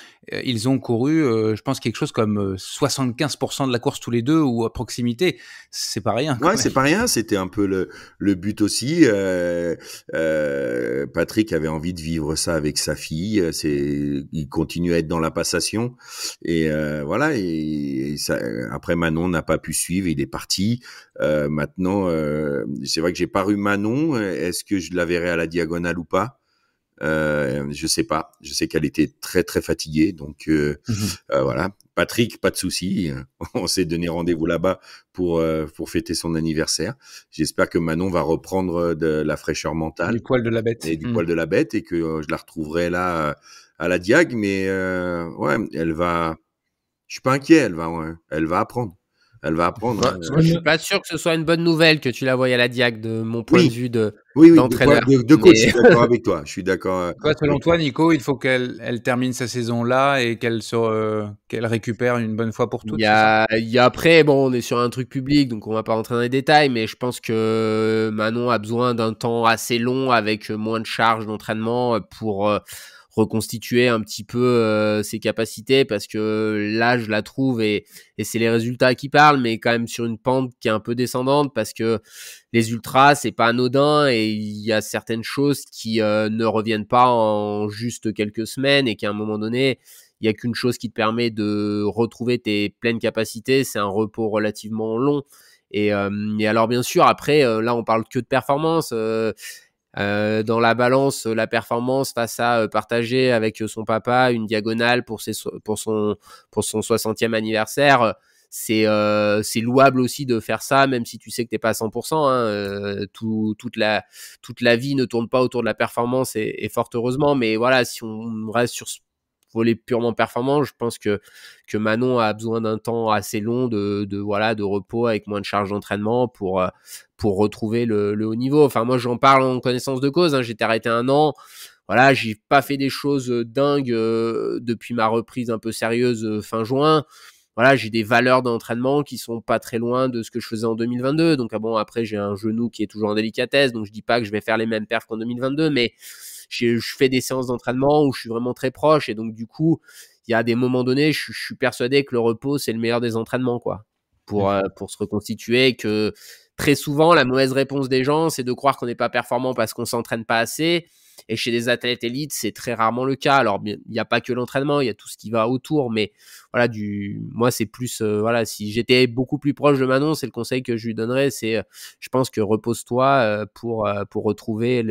Ils ont couru, je pense, quelque chose comme 75% de la course tous les deux, ou à proximité. C'est pas rien. Ouais, c'est pas rien. C'était un peu le but aussi. Patrick avait envie de vivre ça avec sa fille. Il continue à être dans la passation. Et voilà. Et ça, après, Manon n'a pas pu suivre. Il est parti. Maintenant, c'est vrai que j'ai pas vu Manon. Est-ce que je la verrai à la diagonale ou pas? Je sais pas. Je sais qu'elle était très très fatiguée, donc voilà. Patrick, pas de souci. On s'est donné rendez-vous là-bas pour fêter son anniversaire. J'espère que Manon va reprendre de la fraîcheur mentale, du poil de la bête, et du poil de la bête, et que je la retrouverai là à la diag. Mais ouais, elle va. Je suis pas inquiet. Elle va apprendre. Elle va apprendre. Moi, je suis pas sûr que ce soit une bonne nouvelle que tu la voyes à la Diac, de mon point Oui. de vue Oui, d'entraîneur. de coach, je suis d'accord avec toi. Je suis d'accord. Toi, selon toi, Nico, il faut qu'elle termine sa saison là et qu'elle récupère une bonne fois pour toutes. Il y a après, bon, on est sur un truc public, donc on va pas rentrer dans les détails, mais je pense que Manon a besoin d'un temps assez long avec moins de charges d'entraînement pour reconstituer un petit peu ses capacités, parce que là, je la trouve, et c'est les résultats qui parlent, mais quand même sur une pente qui est un peu descendante, parce que les ultras, c'est pas anodin, et il y a certaines choses qui ne reviennent pas en juste quelques semaines, et qu'à un moment donné, il y a qu'une chose qui te permet de retrouver tes pleines capacités, c'est un repos relativement long. Et alors bien sûr, après, là, on parle que de performance. Dans la balance, la performance face à partager avec son papa une diagonale pour son 60e anniversaire, c'est louable aussi de faire ça, même si tu sais que t'es pas à 100%, hein. Toute la vie ne tourne pas autour de la performance, et fort heureusement, mais voilà, si on reste sur ce volet purement performant, je pense que Manon a besoin d'un temps assez long de repos avec moins de charge d'entraînement pour retrouver le haut niveau. Enfin, moi, j'en parle en connaissance de cause, hein. J'étais arrêté 1 an. Voilà, j'ai pas fait des choses dingues depuis ma reprise un peu sérieuse fin juin. Voilà, j'ai des valeurs d'entraînement qui sont pas très loin de ce que je faisais en 2022. Donc, après, j'ai un genou qui est toujours en délicatesse. Donc, je dis pas que je vais faire les mêmes perfs qu'en 2022, mais je fais des séances d'entraînement où je suis vraiment très proche. Et donc, du coup, il y a des moments donnés, je suis persuadé que le repos, c'est le meilleur des entraînements, quoi, pour se reconstituer. Et que très souvent, la mauvaise réponse des gens, c'est de croire qu'on n'est pas performant parce qu'on s'entraîne pas assez. Et chez les athlètes élites, c'est très rarement le cas. Alors, il n'y a pas que l'entraînement, il y a tout ce qui va autour. Mais voilà, moi, c'est plus, si j'étais beaucoup plus proche de Manon, c'est le conseil que je lui donnerais. C'est, je pense que repose-toi pour retrouver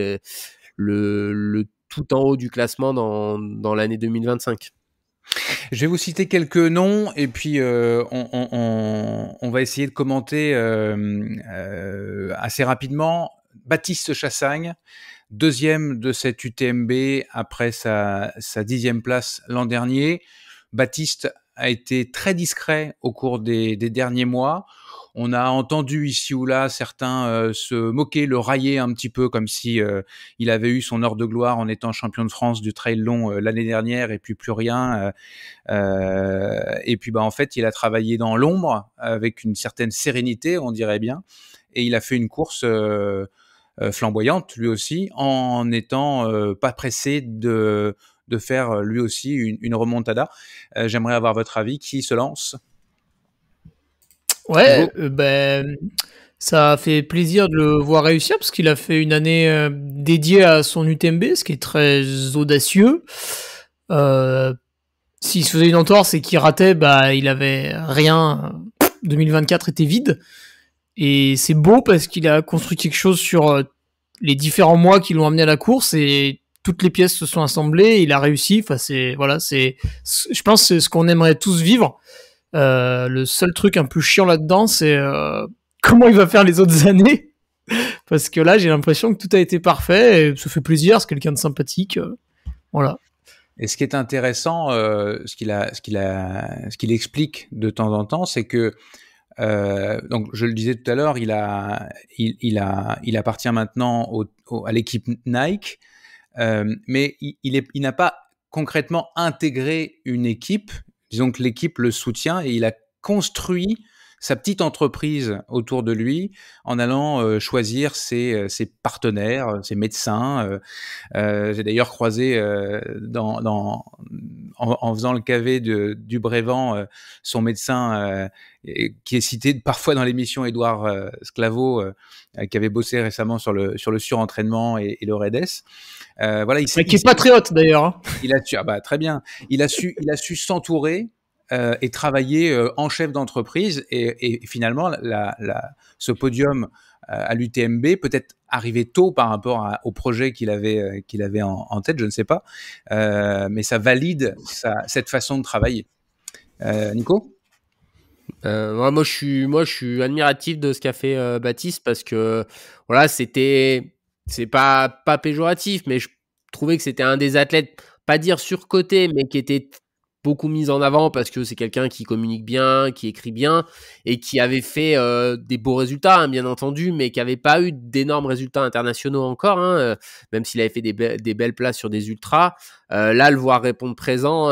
le tout en haut du classement dans l'année 2025. Je vais vous citer quelques noms et puis on va essayer de commenter assez rapidement. Baptiste Chassagne, 2e de cette UTMB après sa 10e place l'an dernier. Baptiste a été très discret au cours des derniers mois. On a entendu ici ou là certains se moquer, le railler un petit peu, comme si il avait eu son heure de gloire en étant champion de France du trail long l'année dernière et puis plus rien. Et puis en fait, il a travaillé dans l'ombre avec une certaine sérénité, on dirait bien, et il a fait une course flamboyante lui aussi, en n'étant pas pressé de faire lui aussi une remontada. J'aimerais avoir votre avis. Qui se lance ? Ouais, ça fait plaisir de le voir réussir parce qu'il a fait une année dédiée à son UTMB, ce qui est très audacieux. S'il se faisait une entorse et qu'il ratait, il avait rien. 2024 était vide. Et c'est beau parce qu'il a construit quelque chose sur les différents mois qui l'ont amené à la course, et toutes les pièces se sont assemblées. Il a réussi. Enfin, je pense que c'est ce qu'on aimerait tous vivre. Le seul truc un peu chiant là-dedans, c'est comment il va faire les autres années, parce que là, j'ai l'impression que tout a été parfait, et ça fait plaisir, c'est quelqu'un de sympathique, voilà. Et ce qui est intéressant, ce qu'il explique de temps en temps, c'est que donc je le disais tout à l'heure, il appartient maintenant à l'équipe Nike, mais il n'a pas concrètement intégré une équipe. Disons que l'équipe le soutient et il a construit sa petite entreprise autour de lui en allant choisir ses partenaires, ses médecins. J'ai d'ailleurs croisé en faisant le cavé du Brévent son médecin qui est cité parfois dans l'émission, Édouard Sclavo, qui avait bossé récemment sur le surentraînement et le REDES. Voilà, qui est patriote d'ailleurs. Hein. Il a su, très bien. Il a su s'entourer et travailler en chef d'entreprise, et finalement ce podium à l'UTMB peut-être arrivé tôt par rapport au projet qu'il avait en tête, je ne sais pas, mais ça valide cette façon de travailler. Nico ? Moi je suis admiratif de ce qu'a fait Baptiste, parce que voilà, c'est pas péjoratif, mais je trouvais que c'était un des athlètes, pas dire surcoté, mais qui était beaucoup mis en avant parce que c'est quelqu'un qui communique bien, qui écrit bien et qui avait fait des beaux résultats, hein, bien entendu, mais qui avait pas eu d'énormes résultats internationaux encore, hein, même s'il avait fait des belles places sur des ultras. Là, le voir répondre présent,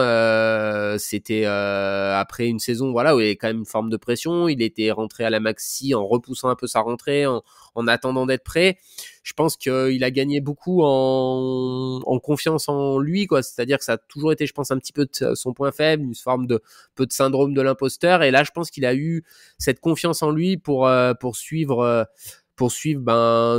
c'était après une saison voilà, où il y avait quand même une forme de pression. Il était rentré à la maxi en repoussant un peu sa rentrée, en attendant d'être prêt. Je pense qu'il a gagné beaucoup en confiance en lui, quoi. C'est-à-dire que ça a toujours été, je pense, un petit peu de son point faible, une forme de peu de syndrome de l'imposteur. Et là, je pense qu'il a eu cette confiance en lui pour suivre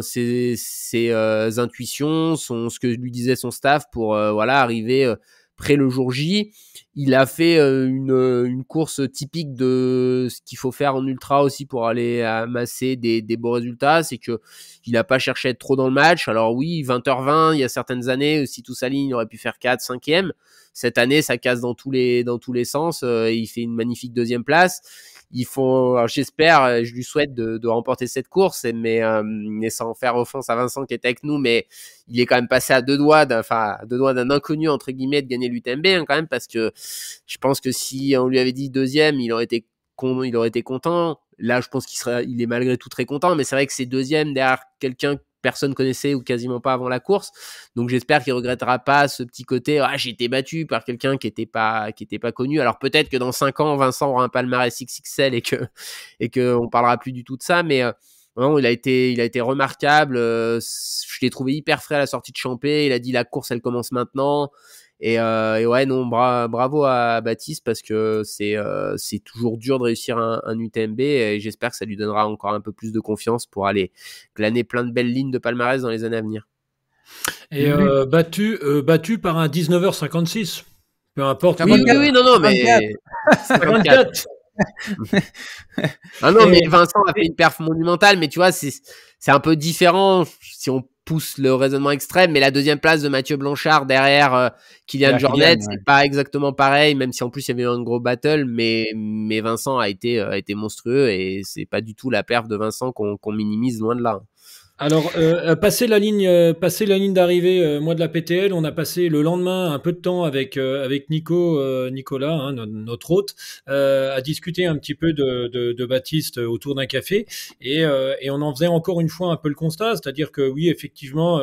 ses intuitions, ce que lui disait son staff pour voilà arriver près le jour J. Il a fait une course typique de ce qu'il faut faire en ultra aussi pour aller amasser des beaux résultats. C'est que il a pas cherché à être trop dans le match. Alors oui, 20h20, il y a certaines années, si tout s'aligne, il aurait pu faire 4, 5e. Cette année, ça casse dans tous les sens. Il fait une magnifique 2e place. Alors j'espère, je lui souhaite de remporter cette course, mais sans faire offense à Vincent qui était avec nous, mais il est quand même passé à deux doigts d'un inconnu entre guillemets de gagner l'UTMB, hein, quand même, parce que je pense que si on lui avait dit 2e, il aurait été content. Là, je pense il est malgré tout très content, mais c'est vrai que c'est 2e derrière quelqu'un que personne connaissait ou quasiment pas avant la course. Donc j'espère qu'il regrettera pas ce petit côté j'ai été battu par quelqu'un qui était pas connu. Alors peut-être que dans 5 ans Vincent aura un palmarès XXL et que on parlera plus du tout de ça, mais non, il a été remarquable. Je l'ai trouvé hyper frais à la sortie de Champé. Il a dit la course elle commence maintenant. Et ouais, non, bravo à Baptiste parce que c'est toujours dur de réussir un UTMB et j'espère que ça lui donnera encore un peu plus de confiance pour aller glaner plein de belles lignes de palmarès dans les années à venir. Et battu par un 19h56. Peu importe. Oui, non, mais 54. Ah non, mais Vincent a fait une perf monumentale, mais tu vois, c'est un peu différent si on pousse le raisonnement extrême, mais la 2e place de Mathieu Blanchard derrière Kylian Jornet, c'est pas exactement pareil, même si en plus il y avait eu un gros battle, mais Vincent a été monstrueux et c'est pas du tout la perf de Vincent qu'on minimise, loin de là. Alors, passer la ligne d'arrivée, moi de la PTL, on a passé le lendemain un peu de temps avec Nicolas, hein, notre hôte, à discuter un petit peu de Baptiste autour d'un café, et on en faisait encore une fois un peu le constat, c'est-à-dire que oui, effectivement,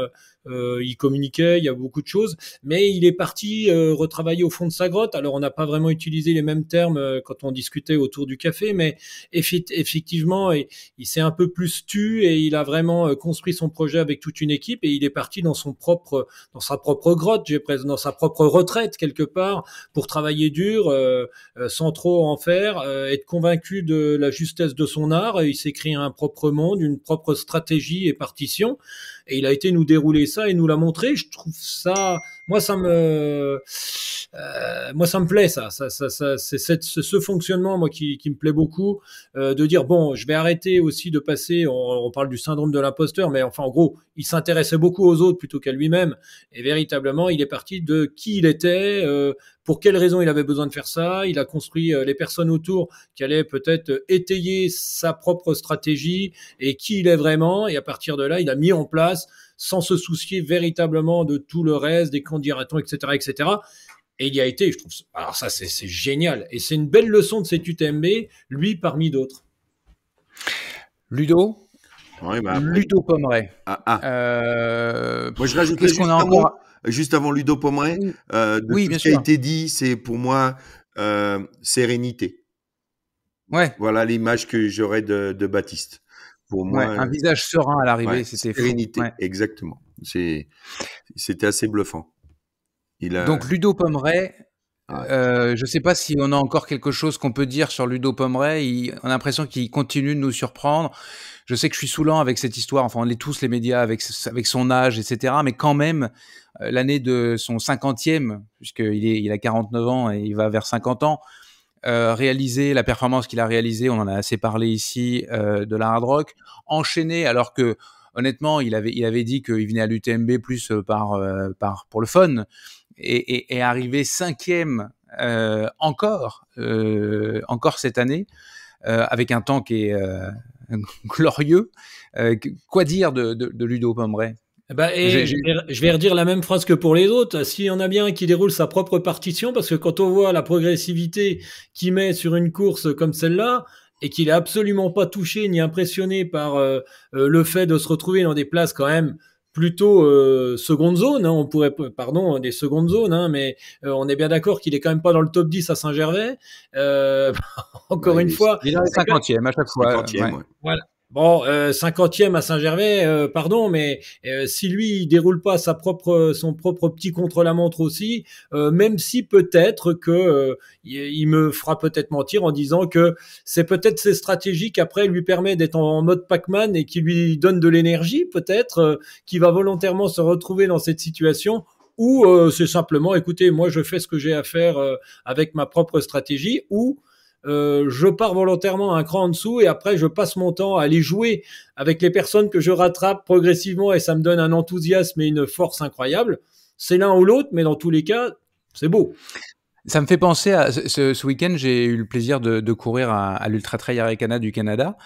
il communiquait, il y a beaucoup de choses, mais il est parti retravailler au fond de sa grotte. Alors, on n'a pas vraiment utilisé les mêmes termes quand on discutait autour du café, mais effectivement, il s'est un peu plus tu et il a vraiment construit son projet avec toute une équipe et il est parti dans sa propre grotte, dans sa propre retraite quelque part pour travailler dur, sans trop en faire, être convaincu de la justesse de son art. Il s'est créé un propre monde, une propre stratégie et partition. Et il a été nous dérouler ça et nous l'a montré. Je trouve ça, moi ça me plaît ça. C'est ce fonctionnement moi qui me plaît beaucoup, de dire bon, je vais arrêter aussi de passer. On parle du syndrome de l'imposteur, mais enfin en gros, il s'intéressait beaucoup aux autres plutôt qu'à lui-même. Et véritablement, il est parti de qui il était. Pour quelles raisons il avait besoin de faire ça. Il a construit les personnes autour qui allaient peut-être étayer sa propre stratégie et qui il est vraiment. Et à partir de là, il a mis en place, sans se soucier véritablement de tout le reste, des candidatons, etc., etc. Et il y a été, je trouve. Alors ça, c'est génial. Et c'est une belle leçon de cet UTMB, lui parmi d'autres. Ludo. Ouais, bah, Ludo Pommeret. Moi, je rajouterais juste avant Ludo Pommeret, tout ce qui a été dit, c'est pour moi sérénité. Ouais. Voilà l'image que j'aurais de Baptiste. Pour moi, un visage serein à l'arrivée, c'était sérénité, fou. Ouais. Exactement. C'était assez bluffant. Donc Ludo Pommeret, je ne sais pas si on a encore quelque chose qu'on peut dire sur Ludo Pommeret. On a l'impression qu'il continue de nous surprendre. Je sais que je suis saoulant avec cette histoire. Enfin, on est tous les médias avec son âge, etc. Mais quand même, l'année de son 50e, puisqu'il a 49 ans et il va vers 50 ans, réaliser la performance qu'il a réalisée, on en a assez parlé ici, de la hard rock, enchaîner alors que honnêtement, il avait dit qu'il venait à l'UTMB plus pour le fun, et arriver 5e encore cette année, avec un temps qui est glorieux. Quoi dire de Ludo Pommeret? Je vais redire la même phrase que pour les autres. S'il y en a bien un qui déroule sa propre partition, parce que quand on voit la progressivité qu'il met sur une course comme celle-là, et qu'il est absolument pas touché ni impressionné par le fait de se retrouver dans des places quand même plutôt seconde zone, hein, des secondes zones, hein, mais on est bien d'accord qu'il est quand même pas dans le top 10 à Saint-Gervais. Encore une fois, il est dans les 50e à chaque fois. 50e, ouais. Voilà. Bon, 50e à Saint-Gervais, pardon, mais si lui il déroule pas son propre petit contre-la-montre aussi, même si peut-être que il me fera peut-être mentir en disant que c'est peut-être ses stratégies qui après lui permet d'être en mode Pac-Man et qui lui donne de l'énergie, peut-être, qui va volontairement se retrouver dans cette situation. Ou c'est simplement, écoutez, moi je fais ce que j'ai à faire avec ma propre stratégie, ou je pars volontairement un cran en dessous et après je passe mon temps à aller jouer avec les personnes que je rattrape progressivement et ça me donne un enthousiasme et une force incroyable. C'est l'un ou l'autre, mais dans tous les cas, c'est beau. Ça me fait penser à ce week-end, j'ai eu le plaisir de courir à l'Ultra Trail Arikana du Canada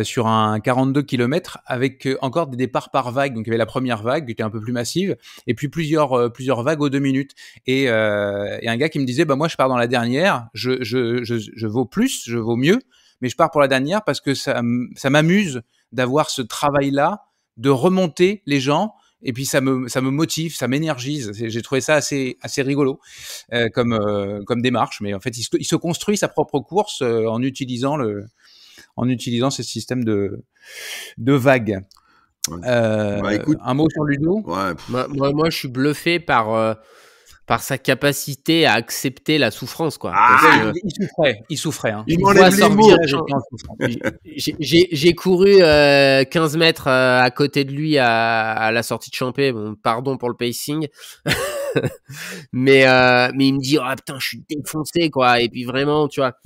sur un 42 km avec encore des départs par vague. Donc il y avait la première vague qui était un peu plus massive et puis plusieurs vagues aux 2 minutes. Et un gars qui me disait moi je pars dans la dernière, je vaux plus, je vaux mieux, mais je pars pour la dernière parce que ça m'amuse d'avoir ce travail-là de remonter les gens. Et puis ça me motive, ça m'énergise. J'ai trouvé ça assez rigolo comme démarche. Mais en fait, il se construit sa propre course en utilisant ce système de vagues. Ouais. Écoute, un mot sur Ludo. Ouais. Moi, je suis bluffé par sa capacité à accepter la souffrance, quoi. Il souffrait. Hein. Il m'enlève les mots. J'ai couru 15 mètres à côté de lui à la sortie de Champé. Bon, pardon pour le pacing. mais il me dit, ah putain, je suis défoncé, quoi. Et puis vraiment, tu vois,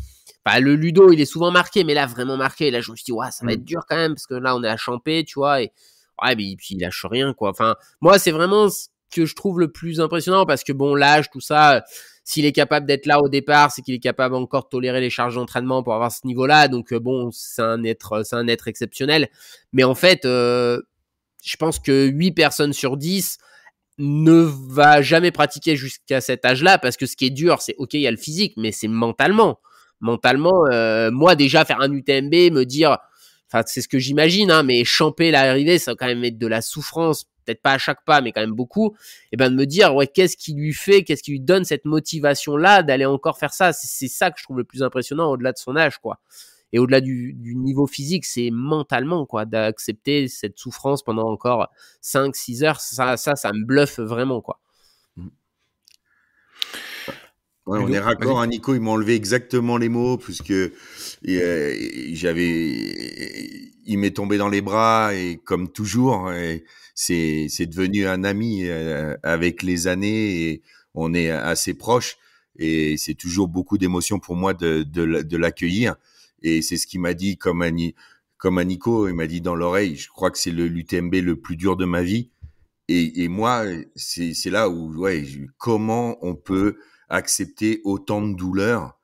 le Ludo, il est souvent marqué, mais là, vraiment marqué. Et là, je me suis dit, ouais, ça va être dur quand même, parce que là, on est à Champé, tu vois. Et puis il lâche rien, quoi. Enfin, moi, c'est vraiment que je trouve le plus impressionnant parce que bon, l'âge, tout ça, s'il est capable d'être là au départ, c'est qu'il est capable encore de tolérer les charges d'entraînement pour avoir ce niveau-là. Donc bon, c'est un être exceptionnel. Mais en fait, je pense que 8 personnes sur 10 ne va jamais pratiquer jusqu'à cet âge-là parce que ce qui est dur, c'est ok, il y a le physique, mais c'est mentalement. Moi déjà faire un UTMB, me dire, enfin c'est ce que j'imagine, hein, mais champer l'arrivée, ça va quand même être de la souffrance. Peut-être pas à chaque pas, mais quand même beaucoup, et de me dire, ouais, qu'est-ce qui lui donne cette motivation-là d'aller encore faire ça? C'est ça que je trouve le plus impressionnant au-delà de son âge, quoi. Et au-delà du niveau physique, c'est mentalement, quoi, d'accepter cette souffrance pendant encore 5-6 heures. Ça me bluffe vraiment, quoi. Ouais, on est raccord, hein, Nico, il m'a enlevé exactement les mots, puisque il m'est tombé dans les bras, et comme toujours, c'est devenu un ami avec les années, et on est assez proches, et c'est toujours beaucoup d'émotions pour moi de l'accueillir. Et c'est ce qu'il m'a dit comme à Nico, il m'a dit dans l'oreille, je crois que c'est l'UTMB le plus dur de ma vie. Et moi, c'est là où, ouais, comment on peut accepter autant de douleur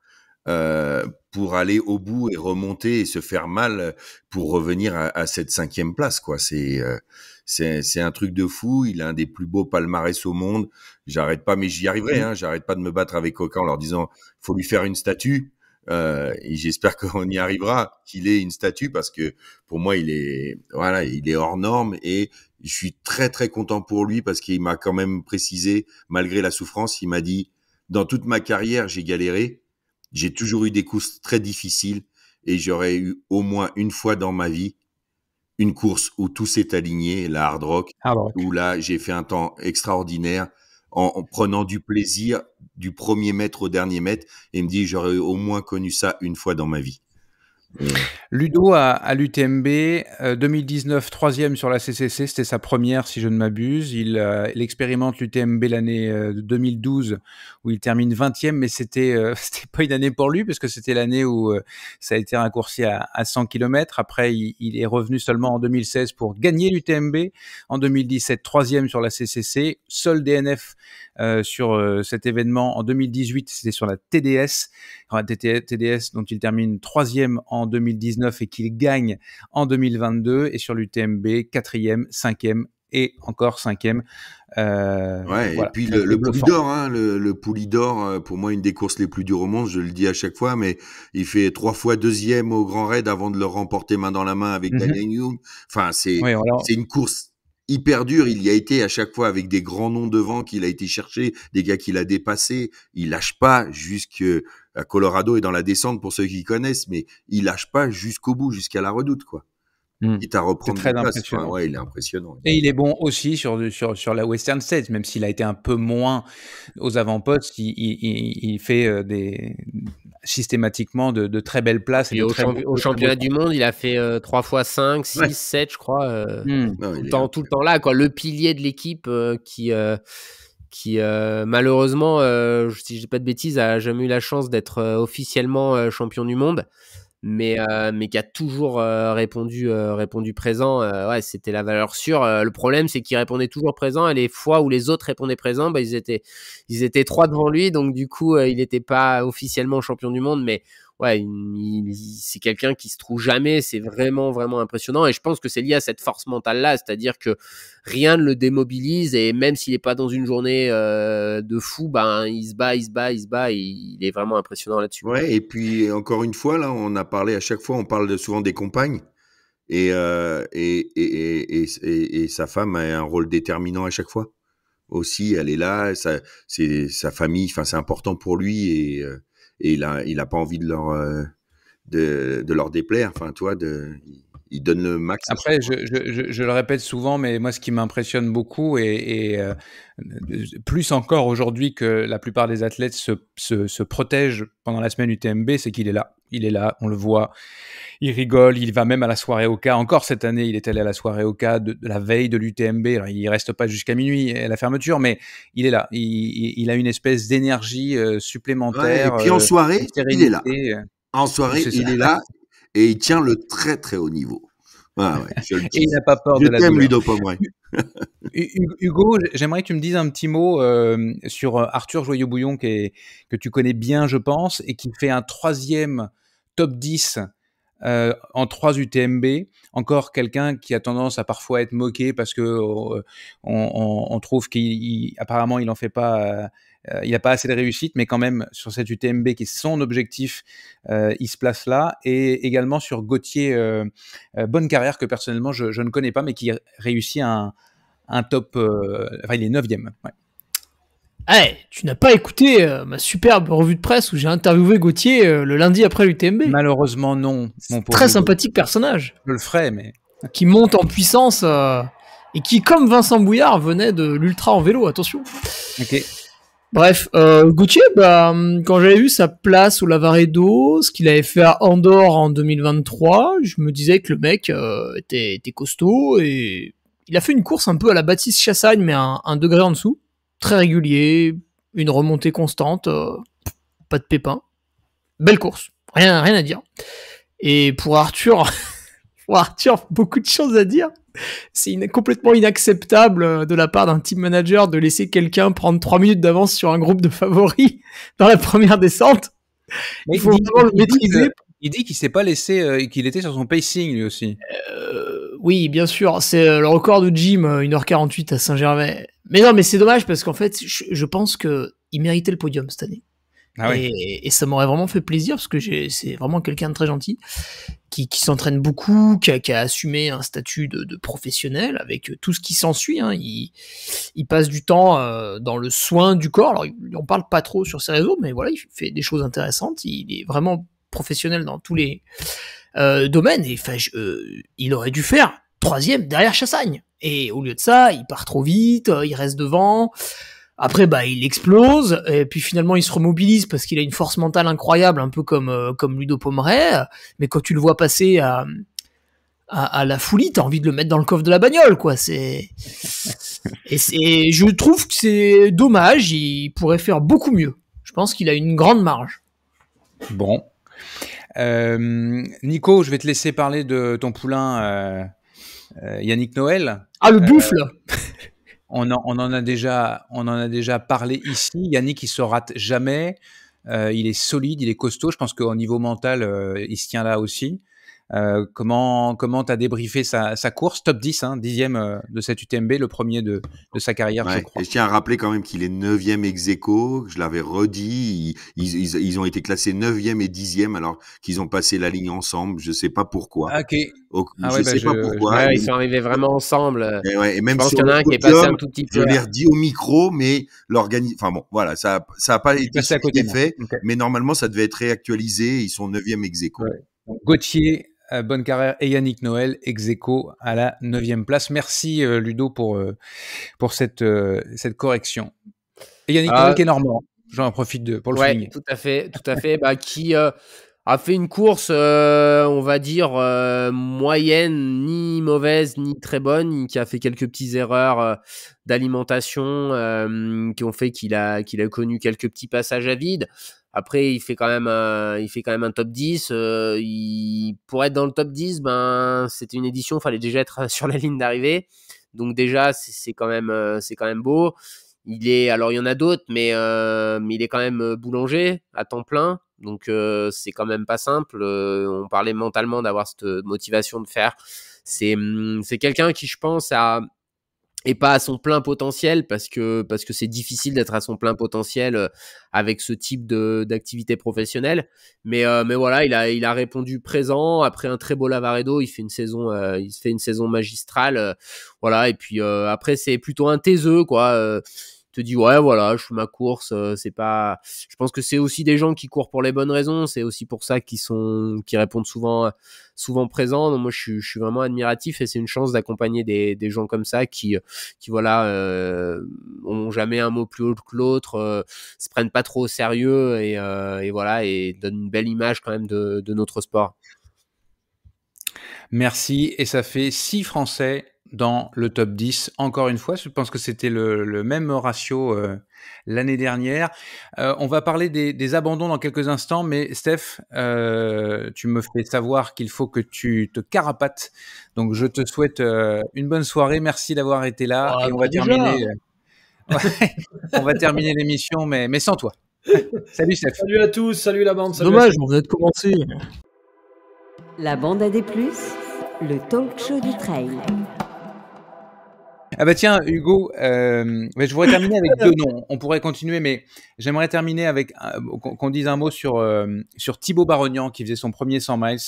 pour aller au bout et remonter et se faire mal pour revenir à cette 5e place, quoi. C'est un truc de fou. Il a un des plus beaux palmarès au monde. J'arrête pas, mais j'y arriverai, hein. J'arrête pas de me battre avec aucun en leur disant, faut lui faire une statue. Et j'espère qu'on y arrivera, qu'il ait une statue, parce que pour moi, il est hors norme, et je suis très très content pour lui parce qu'il m'a quand même précisé, malgré la souffrance, il m'a dit, dans toute ma carrière, j'ai galéré, j'ai toujours eu des courses très difficiles, et j'aurais eu au moins une fois dans ma vie une course où tout s'est aligné, la Hard Rock, où là, j'ai fait un temps extraordinaire en prenant du plaisir du premier mètre au dernier mètre, et il me dit, j'aurais au moins connu ça une fois dans ma vie. Ludo à l'UTMB 2019, 3e sur la CCC, c'était sa première si je ne m'abuse. Il expérimente l'UTMB l'année 2012 où il termine 20e, mais c'était pas une année pour lui parce que c'était l'année où ça a été raccourci à 100 km. Après, il est revenu seulement en 2016 pour gagner l'UTMB. En 2017, 3e sur la CCC, seul DNF sur cet événement. En 2018, c'était sur la TDS dont il termine 3e en 2019 et qu'il gagne en 2022, et sur l'UTMB 4e, 5e et encore 5e. Ouais, voilà, et puis très le bluffant. Poulidor, hein, le Poulidor, pour moi, une des courses les plus dures au monde, je le dis à chaque fois, mais il fait 3 fois 2e au Grand Raid avant de le remporter main dans la main avec Daniel Young. Enfin, Oui, alors, c'est une course hyper dure. Il y a été à chaque fois avec des grands noms devant qu'il a été chercher, des gars qu'il a dépassés. Il lâche pas jusqu'à Colorado et dans la descente pour ceux qui connaissent, mais il lâche pas jusqu'au bout, jusqu'à la Redoute, quoi. Quitte à c'est reprendre très des places. Enfin, impressionnant. ouais, il est impressionnant. Et il est bon aussi sur la Western States, même s'il a été un peu moins aux avant-postes, il fait systématiquement de très belles places et Et de au, très beaux, au championnat du monde, il a fait 3 fois 5, 6, Ouais. 7, je crois. Non, il est Tout le temps là, quoi. Le pilier de l'équipe qui malheureusement, si je dis pas de bêtises, a jamais eu la chance d'être officiellement champion du monde, mais qui a toujours répondu présent. Ouais, c'était la valeur sûre. Le problème, c'est qu'il répondait toujours présent, et les fois où les autres répondaient présent, bah, ils étaient 3 devant lui, donc du coup, il n'était pas officiellement champion du monde, mais ouais, c'est quelqu'un qui se trouve jamais. C'est vraiment, vraiment impressionnant. Et je pense que c'est lié à cette force mentale-là. C'est-à-dire que rien ne le démobilise. Et même s'il n'est pas dans une journée de fou, ben, il se bat. Et il est vraiment impressionnant là-dessus. Ouais, et puis encore une fois, là, on a parlé à chaque fois, on parle souvent des compagnes. Et sa femme a un rôle déterminant à chaque fois. Aussi, elle est là, c'est sa famille, enfin, c'est important pour lui et il a pas envie de leur déplaire. Enfin, toi, il donne le max. Après, je le répète souvent, mais moi, ce qui m'impressionne beaucoup, et plus encore aujourd'hui que la plupart des athlètes se protègent pendant la semaine UTMB, c'est qu'il est là. Il est là, on le voit, il rigole, il va même à la soirée Oka. Encore cette année, il est allé à la soirée Oka de la veille de l'UTMB. Alors, il reste pas jusqu'à minuit à la fermeture, mais il est là. Il a une espèce d'énergie Ouais, et supplémentaire, puis en soirée, de il est là. sérénité. En soirée, C'est ça. il est là et il tient le très très haut niveau. Ah ouais, je le Et dis. il n'a pas peur Je de la t'aime, douleur. Ludo Pomeray. Hugo, j'aimerais que tu me dises un petit mot sur Arthur Joyeux-Bouillon, que tu connais bien, je pense, et qui fait un 3e top 10 en 3 UTMB. Encore quelqu'un qui a tendance à parfois être moqué parce que on trouve qu'apparemment il en fait pas, il n'a pas assez de réussite, mais quand même sur cette UTMB qui est son objectif, il se place là. Et également sur Gauthier Bonne Carrière, que personnellement je ne connais pas, mais qui réussit un top, enfin il est 9e. Ouais. Hey, tu n'as pas écouté ma superbe revue de presse où j'ai interviewé Gauthier le lundi après l'UTMB. Malheureusement non, mon pauvre Très Hugo. sympathique personnage, Je le ferai, mais qui monte en puissance et qui, comme Vincent Bouillard, venait de l'ultra en vélo, attention. ok. Bref, Gauthier, quand j'avais vu sa place au Lavaredo, ce qu'il avait fait à Andorre en 2023, je me disais que le mec était costaud, et il a fait une course un peu à la Baptiste Chassagne, mais un degré en dessous, très régulier, une remontée constante, pas de pépins, belle course, rien à dire. Et pour Arthur, beaucoup de choses à dire. C'est complètement inacceptable de la part d'un team manager de laisser quelqu'un prendre 3 minutes d'avance sur un groupe de favoris dans la première descente. Mais Il faut vraiment le maîtriser. Il dit qu'il s'est pas laissé, qu'il était sur son pacing lui aussi. Oui, bien sûr, c'est le record de Jim, 1h48 à Saint-Gervais. Mais non, mais c'est dommage parce qu'en fait, je pense que il méritait le podium cette année. Ah oui. Et ça m'aurait vraiment fait plaisir parce que c'est vraiment quelqu'un de très gentil qui s'entraîne beaucoup, qui a assumé un statut de professionnel avec tout ce qui s'ensuit. Hein. Il passe du temps dans le soin du corps. Alors, on parle pas trop sur ses réseaux, mais voilà, il fait des choses intéressantes. Il est vraiment professionnel dans tous les domaines. Et il aurait dû faire 3e derrière Chassagne. Et au lieu de ça, il part trop vite, il reste devant. Après, il explose, et puis finalement, il se remobilise parce qu'il a une force mentale incroyable, un peu comme Ludo Pomeray. Mais quand tu le vois passer à la Foulie, t'as envie de le mettre dans le coffre de la bagnole, quoi. Je trouve que c'est dommage. Il pourrait faire beaucoup mieux. Je pense qu'il a une grande marge. Bon. Nico, je vais te laisser parler de ton poulain Yannick Noël. Ah, le buffle. On en a déjà parlé ici. Yannick, il se rate jamais. Il est solide, il est costaud. Je pense qu'au niveau mental, il se tient là aussi. Comment t'as débriefé sa course? Top 10, 10e de cette UTMB, le premier de sa carrière, je crois. Et je tiens à rappeler quand même qu'il est 9e ex-aequo. Je l'avais redit. Ils ont été classés 9e et 10e alors qu'ils ont passé la ligne ensemble. Je sais pas pourquoi. Ok. Je sais pas pourquoi. Ils sont arrivés vraiment ensemble. Et même je pense sur qu'il y en a un qui est passé un tout petit peu. Je l'ai redit au micro, mais enfin bon, voilà, ça a pas été fait, okay. Mais normalement, ça devait être réactualisé. Ils sont 9e ex-aequo. Ouais. Gauthier, Bonnecarrère et Yannick Noël, ex-aequo à la 9e place. Merci Ludo pour cette correction. Et Yannick Noël qui est normand. J'en profite pour le souligner. Tout à fait. Qui a fait une course, on va dire, moyenne, ni mauvaise, ni très bonne, qui a fait quelques petites erreurs d'alimentation qui ont fait qu'il a connu quelques petits passages à vide. Après, il fait quand même un top 10. Pour être dans le top 10, c'était une édition, il fallait déjà être sur la ligne d'arrivée. Donc déjà, c'est quand même beau. Il y en a d'autres, mais il est quand même boulanger à temps plein. Donc c'est quand même pas simple. On parlait mentalement d'avoir cette motivation de faire. C'est quelqu'un qui, je pense, est pas à son plein potentiel parce que c'est difficile d'être à son plein potentiel avec ce type d'activité professionnelle. Mais voilà, il a répondu présent après un très beau Lavaredo. Il fait une saison magistrale. Voilà. Et puis après, c'est plutôt un taiseux, quoi. Te dit ouais, voilà, je fais ma course, c'est pas, je pense que c'est aussi des gens qui courent pour les bonnes raisons, c'est aussi pour ça qui répondent souvent présents. Donc moi je suis vraiment admiratif et c'est une chance d'accompagner des gens comme ça qui voilà, ont jamais un mot plus haut que l'autre, se prennent pas trop au sérieux et voilà, et donnent une belle image quand même de notre sport. Merci, et ça fait 6 Français dans le top 10. Encore une fois, je pense que c'était le même ratio l'année dernière. On va parler des abandons dans quelques instants, mais Steph, tu me fais savoir qu'il faut que tu te carapates. Donc, je te souhaite une bonne soirée. Merci d'avoir été là. Et on va terminer. On va terminer l'émission, mais sans toi. Salut Steph. Salut à tous, salut la bande. Salut. Dommage, on venait de commencer. La bande à des plus, le talk show du trail. Ah bah tiens, Hugo, je voudrais terminer avec 2 noms. On pourrait continuer, mais j'aimerais terminer avec qu'on dise un mot sur Thibaut Barognan qui faisait son premier 100 miles.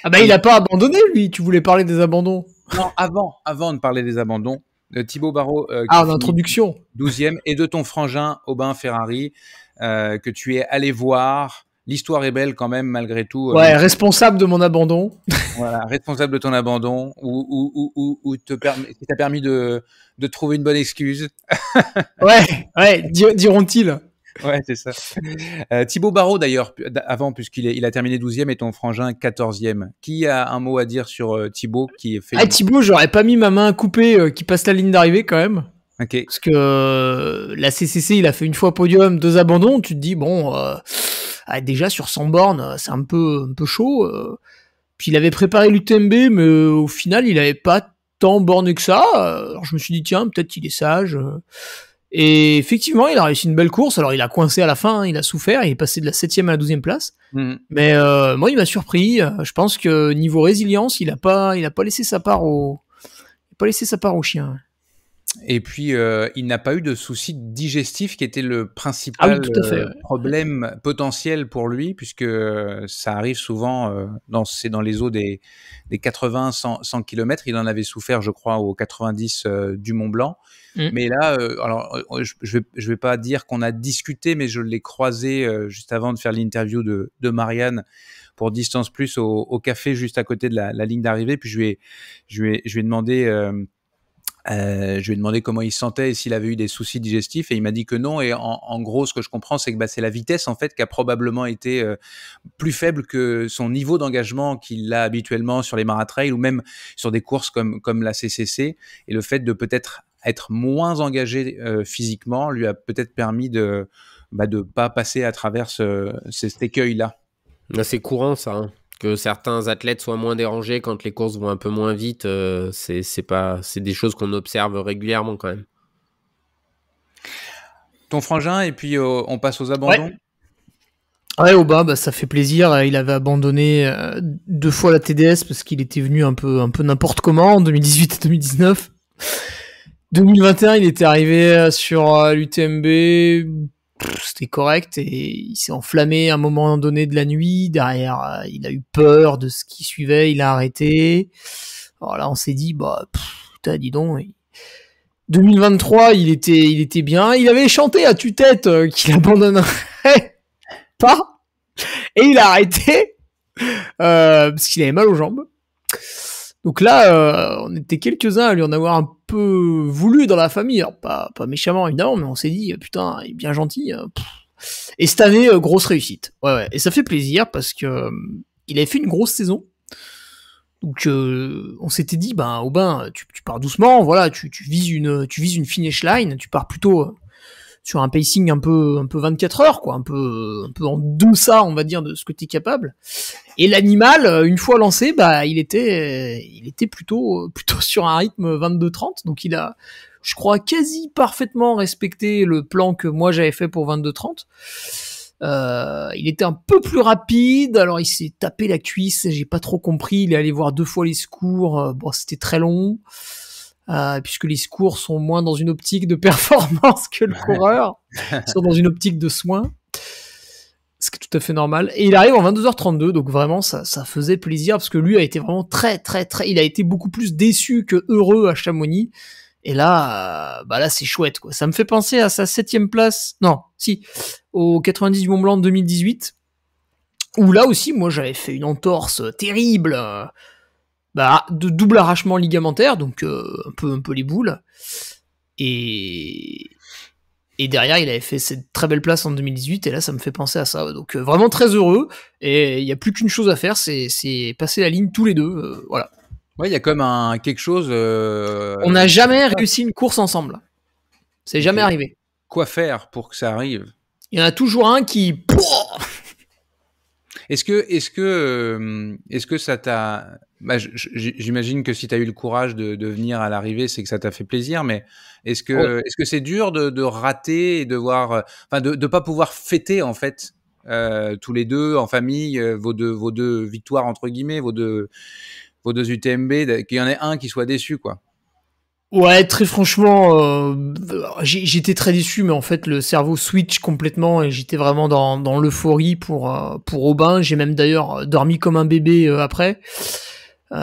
Ah bah il a pas abandonné, lui. Tu voulais parler des abandons. Non, avant de parler des abandons, Thibaut Barot en introduction 12e, et de ton frangin Aubin Ferrari que tu es allé voir. L'histoire est belle quand même, malgré tout. Ouais, responsable de mon abandon. Voilà, responsable de ton abandon, ou qui t'a permis de trouver une bonne excuse. ouais, diront-ils. Ouais, c'est ça. Thibaut Barot, d'ailleurs, avant, puisqu'il a terminé 12e et ton frangin 14e. Qui a un mot à dire sur Thibaut qui fait... Thibaut, j'aurais pas mis ma main coupée qui passe la ligne d'arrivée quand même. Okay. Parce que la CCC, il a fait une fois podium, 2 abandons. Tu te dis, bon... déjà sur 100 bornes, c'est un peu chaud. Puis il avait préparé l'UTMB, mais au final, il avait pas tant borné que ça. Alors je me suis dit, tiens, peut-être qu'il est sage. Et effectivement, il a réussi une belle course. Alors il a coincé à la fin, il a souffert, il est passé de la 7e à la 12e place. Mais moi, il m'a surpris. Je pense que niveau résilience, il a pas laissé sa part au chien. Et puis, il n'a pas eu de soucis digestifs qui était le principal problème potentiel pour lui, puisque ça arrive souvent dans les eaux des 80-100 km. Il en avait souffert, je crois, aux 90 du Mont Blanc. Mais là, alors, je vais pas dire qu'on a discuté, mais je l'ai croisé juste avant de faire l'interview de Marianne pour Distance Plus au café juste à côté de la ligne d'arrivée. Puis je lui ai demandé... je lui ai demandé comment il se sentait et s'il avait eu des soucis digestifs, et il m'a dit que non. Et en gros, ce que je comprends, c'est que c'est la vitesse en fait qui a probablement été plus faible que son niveau d'engagement qu'il a habituellement sur les maratrails ou même sur des courses comme la CCC. Et le fait de peut-être être moins engagé physiquement lui a peut-être permis de pas passer à travers cet écueil-là. C'est courant ça. Hein. Que certains athlètes soient moins dérangés quand les courses vont un peu moins vite, c'est des choses qu'on observe régulièrement quand même. Ton frangin, et puis on passe aux abandons. Ouais, Aubin, bah, ça fait plaisir. Il avait abandonné 2 fois la TDS parce qu'il était venu un peu n'importe comment en 2018 et 2019. 2021, il était arrivé sur l'UTMB, c'était correct et il s'est enflammé à un moment donné de la nuit. Derrière, il a eu peur de ce qui suivait, il a arrêté. Alors là, on s'est dit, bah, putain, dis donc. 2023, il était bien. Il avait chanté à tue-tête qu'il abandonnerait pas. Et il a arrêté parce qu'il avait mal aux jambes. Donc là, on était quelques-uns à lui en avoir un peu voulu dans la famille. Alors pas méchamment évidemment, mais on s'est dit putain, il est bien gentil. Et cette année, grosse réussite. Ouais. Et ça fait plaisir parce que il avait fait une grosse saison. Donc on s'était dit, ben Aubin, tu pars doucement, voilà, tu vises une finish line, tu pars plutôt sur un pacing un peu 24 heures, quoi, un peu en deçà, on va dire, de ce que t'es capable. Et l'animal, une fois lancé, bah il était plutôt sur un rythme 22-30, donc il a, je crois, quasi parfaitement respecté le plan que moi j'avais fait pour 22-30. Il était un peu plus rapide, alors il s'est tapé la cuisse, j'ai pas trop compris, il est allé voir 2 fois les secours, bon c'était très long, puisque les secours sont moins dans une optique de performance que le coureur, ils sont dans une optique de soin, ce qui est tout à fait normal, et il arrive en 22h32, donc vraiment ça faisait plaisir, parce que lui a été vraiment très, il a été beaucoup plus déçu que heureux à Chamonix. Et là, bah là c'est chouette quoi. Ça me fait penser à sa 7e place, au 90 du Mont Blanc de 2018, où là aussi moi j'avais fait une entorse terrible, de double arrachement ligamentaire, donc un peu les boules. Et derrière il avait fait cette très belle place en 2018, et là ça me fait penser à ça. Donc vraiment très heureux, et il y a plus qu'une chose à faire, c'est passer la ligne tous les deux, voilà. Ouais, il y a comme quelque chose. On n'a jamais réussi une course ensemble. C'est jamais arrivé. Quoi faire pour que ça arrive? Il y en a toujours un qui. Est-ce que ça t'a. J'imagine que si tu as eu le courage de venir à l'arrivée, c'est que ça t'a fait plaisir, mais est-ce que c'est dur de rater et de voir. Enfin, de pas pouvoir fêter, en fait, tous les deux, en famille, vos deux victoires, entre guillemets, vos deux UTMB, qu'il y en ait un qui soit déçu, quoi. Ouais, très franchement, j'étais très déçu, mais en fait le cerveau switch complètement et j'étais vraiment dans l'euphorie pour Aubin. J'ai même d'ailleurs dormi comme un bébé après.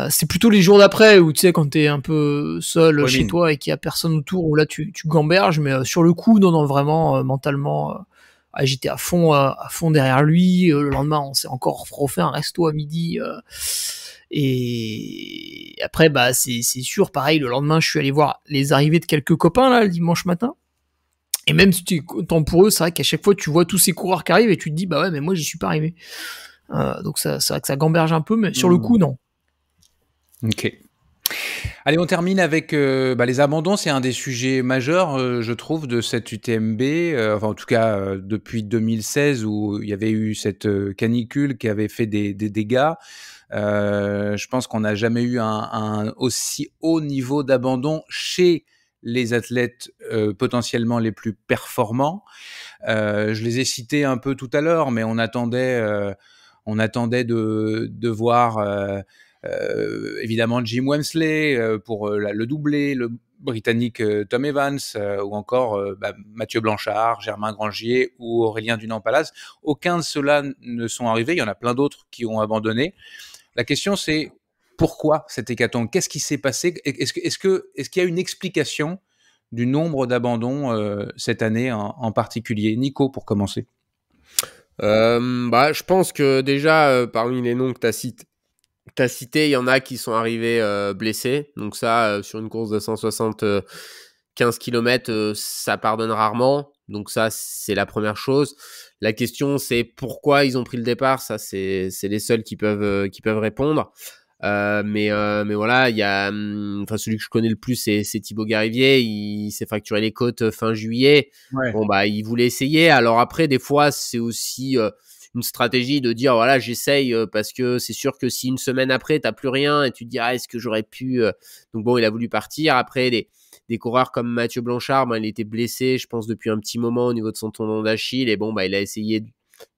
C'est plutôt les jours d'après où tu sais quand t'es un peu seul chez toi et qu'il y a personne autour, où là tu gamberges, mais sur le coup non vraiment mentalement j'étais à fond derrière lui. Le lendemain on s'est encore refait un resto à midi. Et après, bah, c'est sûr, pareil, le lendemain, je suis allé voir les arrivées de quelques copains, là, le dimanche matin. Et même si tu es content pour eux, c'est vrai qu'à chaque fois, tu vois tous ces coureurs qui arrivent et tu te dis, bah ouais, mais moi, j'y suis pas arrivé. Donc c'est vrai que ça gamberge un peu, mais sur le coup, non. Ok. Allez, on termine avec les abandons. C'est un des sujets majeurs, je trouve, de cette UTMB. Enfin, en tout cas, depuis 2016, où il y avait eu cette canicule qui avait fait des dégâts. Je pense qu'on n'a jamais eu un aussi haut niveau d'abandon chez les athlètes potentiellement les plus performants. Je les ai cités un peu tout à l'heure, mais on attendait de voir évidemment Jim Wemsley pour le doublé, le Britannique Tom Evans, ou encore Mathieu Blanchard, Germain Grangier ou Aurélien Dunant-Palaz. Aucun de ceux-là ne sont arrivés. Il y en a plein d'autres qui ont abandonné. La question, c'est pourquoi cette hécatombe? Qu'est-ce qui s'est passé? Est-ce qu'il y a une explication du nombre d'abandons cette année en particulier? Nico, pour commencer. Je pense que déjà, parmi les noms que tu as cités, il y en a qui sont arrivés blessés. Donc ça, sur une course de 175 km, ça pardonne rarement. Donc ça, c'est la première chose. La question, c'est pourquoi ils ont pris le départ. Ça, c'est les seuls qui peuvent répondre. Mais voilà, il y a, celui que je connais le plus, c'est Thibaut Garivier. Il s'est fracturé les côtes fin juillet. Ouais. Bon, il voulait essayer. Alors après, des fois, c'est aussi une stratégie de dire, voilà, j'essaye parce que c'est sûr que si une semaine après, t'as plus rien et tu te dis, est-ce que j'aurais pu... Donc bon, il a voulu partir. Après, des coureurs comme Mathieu Blanchard, il était blessé, je pense, depuis un petit moment au niveau de son tendon d'Achille. Et bon, il a essayé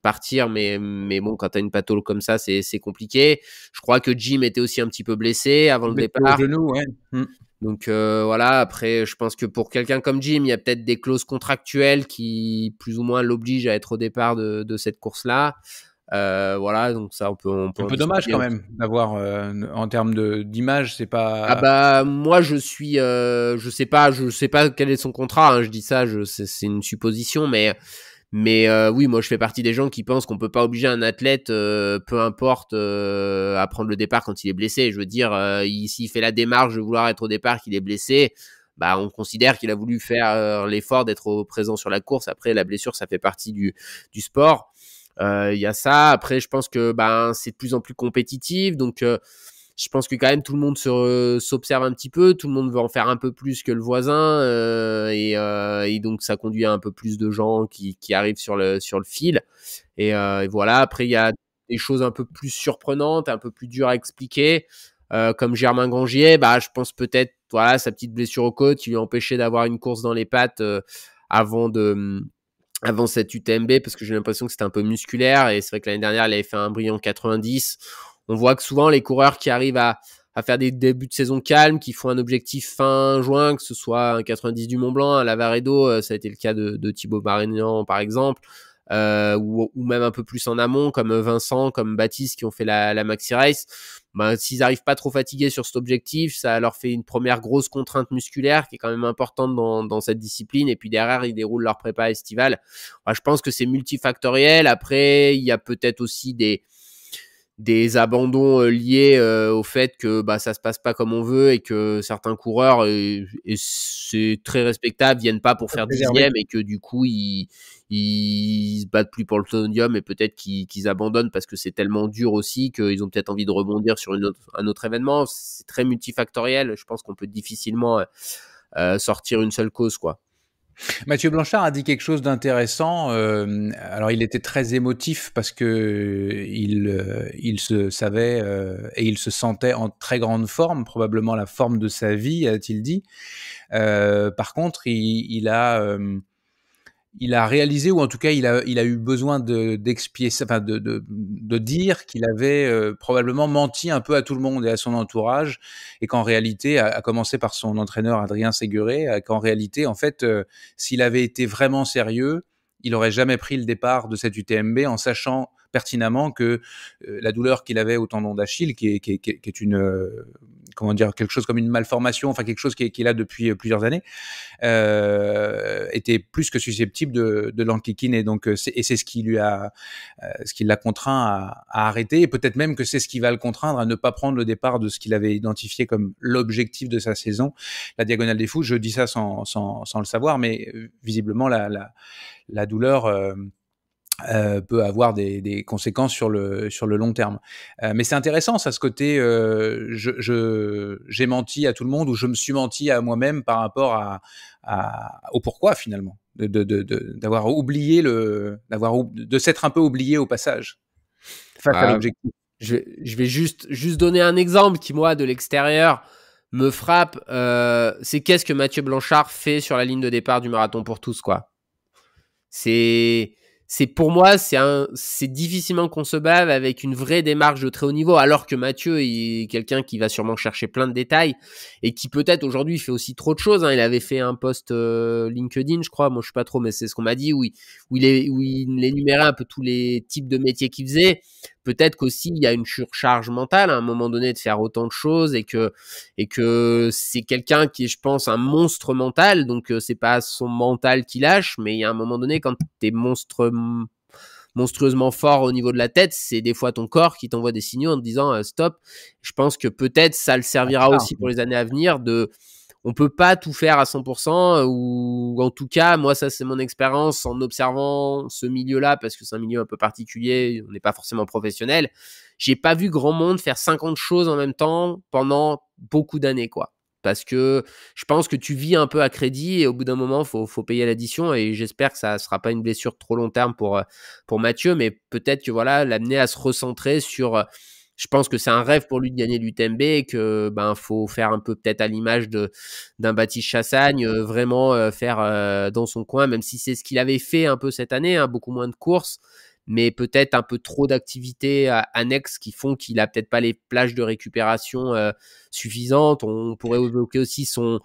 partir, mais bon, quand t'as une pathologie comme ça, c'est compliqué. Je crois que Jim était aussi un petit peu blessé avant le départ. Au genou, ouais. Donc voilà, après, je pense que pour quelqu'un comme Jim, il y a peut-être des clauses contractuelles qui plus ou moins l'obligent à être au départ de cette course-là. Voilà, donc ça, on peut un peu dommage quand même d'avoir, en termes d'image, c'est pas. Ah bah moi je sais pas quel est son contrat, hein, je dis ça, c'est une supposition, mais oui, moi je fais partie des gens qui pensent qu'on peut pas obliger un athlète, peu importe, à prendre le départ quand il est blessé. Je veux dire, s'il fait la démarche de vouloir être au départ, qu'il est blessé, bah on considère qu'il a voulu faire l'effort d'être présent sur la course. Après, la blessure, ça fait partie du sport. Il y a ça. Après, je pense que c'est de plus en plus compétitif, donc je pense que quand même tout le monde s'observe un petit peu, tout le monde veut en faire un peu plus que le voisin, et donc ça conduit à un peu plus de gens qui arrivent sur le fil. Et voilà. Après, il y a des choses un peu plus surprenantes, un peu plus dures à expliquer, comme Germain Grangier. Je pense peut-être voilà sa petite blessure aux côtes qui lui a empêché d'avoir une course dans les pattes avant cette UTMB, parce que j'ai l'impression que c'était un peu musculaire, et c'est vrai que l'année dernière, il avait fait un brillant 90. On voit que souvent, les coureurs qui arrivent à faire des débuts de saison calmes, qui font un objectif fin juin, que ce soit un 90 du Mont-Blanc, un Lavaredo, ça a été le cas de Thibaut Marignan, par exemple, ou même un peu plus en amont, comme Vincent, comme Baptiste, qui ont fait la Maxi Race. S'ils n'arrivent pas trop fatigués sur cet objectif, ça leur fait une première grosse contrainte musculaire qui est quand même importante dans cette discipline, et puis derrière ils déroulent leur prépa estivale. Je pense que c'est multifactoriel. Après, il y a peut-être aussi des abandons liés au fait que ça se passe pas comme on veut, et que certains coureurs, et c'est très respectable, viennent pas pour faire 10e, et que du coup ils se battent plus pour le podium, et peut-être qu'ils abandonnent parce que c'est tellement dur aussi qu'ils ont peut-être envie de rebondir sur un autre événement. C'est très multifactoriel. Je pense qu'on peut difficilement sortir une seule cause, quoi. Mathieu Blanchard a dit quelque chose d'intéressant. Alors, il était très émotif parce que il se savait et il se sentait en très grande forme, probablement la forme de sa vie, a-t-il dit. Par contre, il a réalisé, ou en tout cas, il a eu besoin d'expier ça, enfin de dire qu'il avait probablement menti un peu à tout le monde et à son entourage, et qu'en réalité, à commencer par son entraîneur Adrien Séguré, qu'en réalité, en fait, s'il avait été vraiment sérieux, il aurait jamais pris le départ de cette UTMB, en sachant pertinemment que la douleur qu'il avait au tendon d'Achille, qui est une comment dire, quelque chose comme une malformation, enfin quelque chose qui est là depuis plusieurs années, était plus que susceptible de l'enquiquiner. Donc c'est ce qui l'a contraint à arrêter, et peut-être même que c'est ce qui va le contraindre à ne pas prendre le départ de ce qu'il avait identifié comme l'objectif de sa saison, la Diagonale des Fous. Je dis ça sans le savoir, mais visiblement la douleur peut avoir des conséquences sur le long terme. Mais c'est intéressant, ça, ce côté j'ai menti à tout le monde, ou je me suis menti à moi-même par rapport au pourquoi, finalement, d'avoir oublié de s'être un peu oublié au passage face à l'objectif. Je vais juste donner un exemple qui, moi, de l'extérieur, me frappe. C'est qu'est-ce que Mathieu Blanchard fait sur la ligne de départ du Marathon pour tous, quoi. C'est pour moi, c'est difficilement concevable avec une vraie démarche de très haut niveau, alors que Mathieu est quelqu'un qui va sûrement chercher plein de détails, et qui peut-être aujourd'hui fait aussi trop de choses, hein. Il avait fait un post LinkedIn, je crois, moi je sais pas trop, mais c'est ce qu'on m'a dit, où il énumérait un peu tous les types de métiers qu'il faisait. Peut-être qu'aussi il y a une surcharge mentale à un moment donné de faire autant de choses, et que c'est quelqu'un qui est, je pense, un monstre mental. Donc c'est pas son mental qui lâche, mais il y a un moment donné, quand t'es monstrueusement fort au niveau de la tête, c'est des fois ton corps qui t'envoie des signaux en te disant stop. Je pense que peut-être ça le servira aussi pour les années à venir. On peut pas tout faire à 100%, ou en tout cas, moi, ça, c'est mon expérience en observant ce milieu-là, parce que c'est un milieu un peu particulier, on n'est pas forcément professionnel. J'ai pas vu grand monde faire 50 choses en même temps pendant beaucoup d'années, quoi. Parce que je pense que tu vis un peu à crédit, et au bout d'un moment, faut payer l'addition, et j'espère que ça sera pas une blessure trop long terme pour Mathieu, mais peut-être que voilà, l'amener à se recentrer sur... Je pense que c'est un rêve pour lui de gagner l'UTMB, et que faut faire un peu peut-être à l'image d'un Baptiste Chassagne, vraiment faire dans son coin, même si c'est ce qu'il avait fait un peu cette année, hein, beaucoup moins de courses, mais peut-être un peu trop d'activités annexes qui font qu'il a peut-être pas les plages de récupération suffisantes. On pourrait évoquer aussi son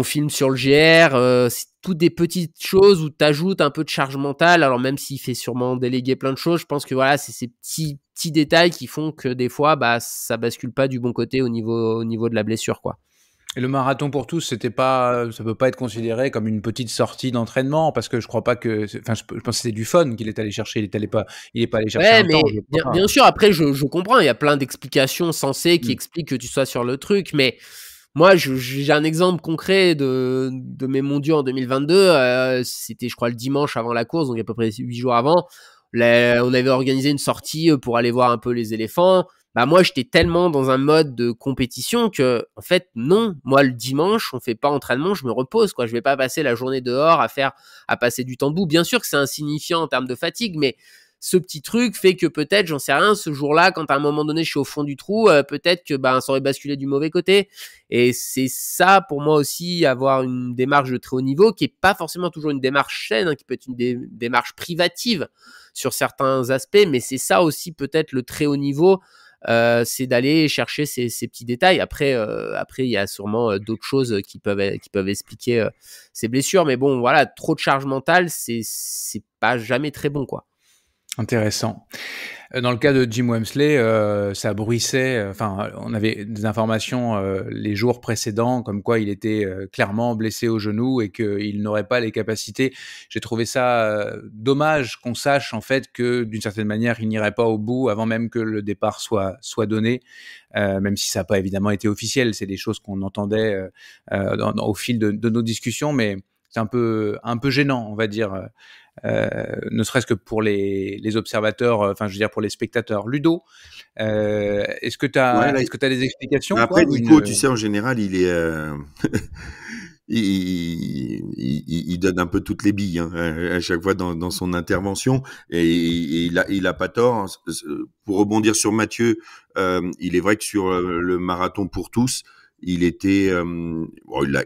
film sur le GR, c'est toutes des petites choses où tu ajoutes un peu de charge mentale. Alors même s'il fait sûrement déléguer plein de choses, je pense que voilà, c'est ces petits détails qui font que des fois, bah, ça bascule pas du bon côté au niveau de la blessure, quoi. Et le marathon pour tous, ça peut pas être considéré comme une petite sortie d'entraînement, parce que je crois pas que, je pense que c'était du fun qu'il est allé chercher. Il est pas allé chercher Ouais, un mais temps. Je crois pas. bien sûr, après, je comprends, il y a plein d'explications sensées qui Mm. expliquent que tu sois sur le truc, mais moi, j'ai un exemple concret de mes mondiaux en 2022. C'était, je crois, le dimanche avant la course, donc à peu près 8 jours avant. On avait organisé une sortie pour aller voir un peu les éléphants. Bah moi, j'étais tellement dans un mode de compétition que, en fait, non. Moi, le dimanche, on fait pas entraînement, je me repose, quoi. Je vais pas passer la journée dehors à passer du temps debout. Bien sûr que c'est insignifiant en termes de fatigue, mais ce petit truc fait que peut-être, j'en sais rien, ce jour-là, quand à un moment donné, je suis au fond du trou, peut-être que ça aurait basculé du mauvais côté. Et c'est ça, pour moi aussi, avoir une démarche de très haut niveau, qui est pas forcément toujours une démarche saine, hein, qui peut être une démarche privative sur certains aspects, mais c'est ça aussi peut-être le très haut niveau, c'est d'aller chercher ces petits détails. Après, il y a sûrement d'autres choses qui peuvent expliquer ces blessures, mais bon, voilà, trop de charge mentale, c'est pas jamais très bon, quoi. Intéressant. Dans le cas de Jim Wemsley, ça bruissait. Enfin, on avait des informations les jours précédents, comme quoi il était clairement blessé au genou et qu'il n'aurait pas les capacités. J'ai trouvé ça dommage qu'on sache en fait que d'une certaine manière, il n'irait pas au bout avant même que le départ soit donné, même si ça n'a pas évidemment été officiel. C'est des choses qu'on entendait au fil de nos discussions, mais c'est un peu gênant, on va dire. Ne serait-ce que pour les observateurs, enfin je veux dire pour les spectateurs. Ludo, est-ce que tu as des explications Après, toi, Nico, tu sais, en général, il est il donne un peu toutes les billes, hein, à chaque fois dans son intervention, et il a pas tort, hein. Pour rebondir sur Mathieu, il est vrai que sur le marathon pour tous, il était bon,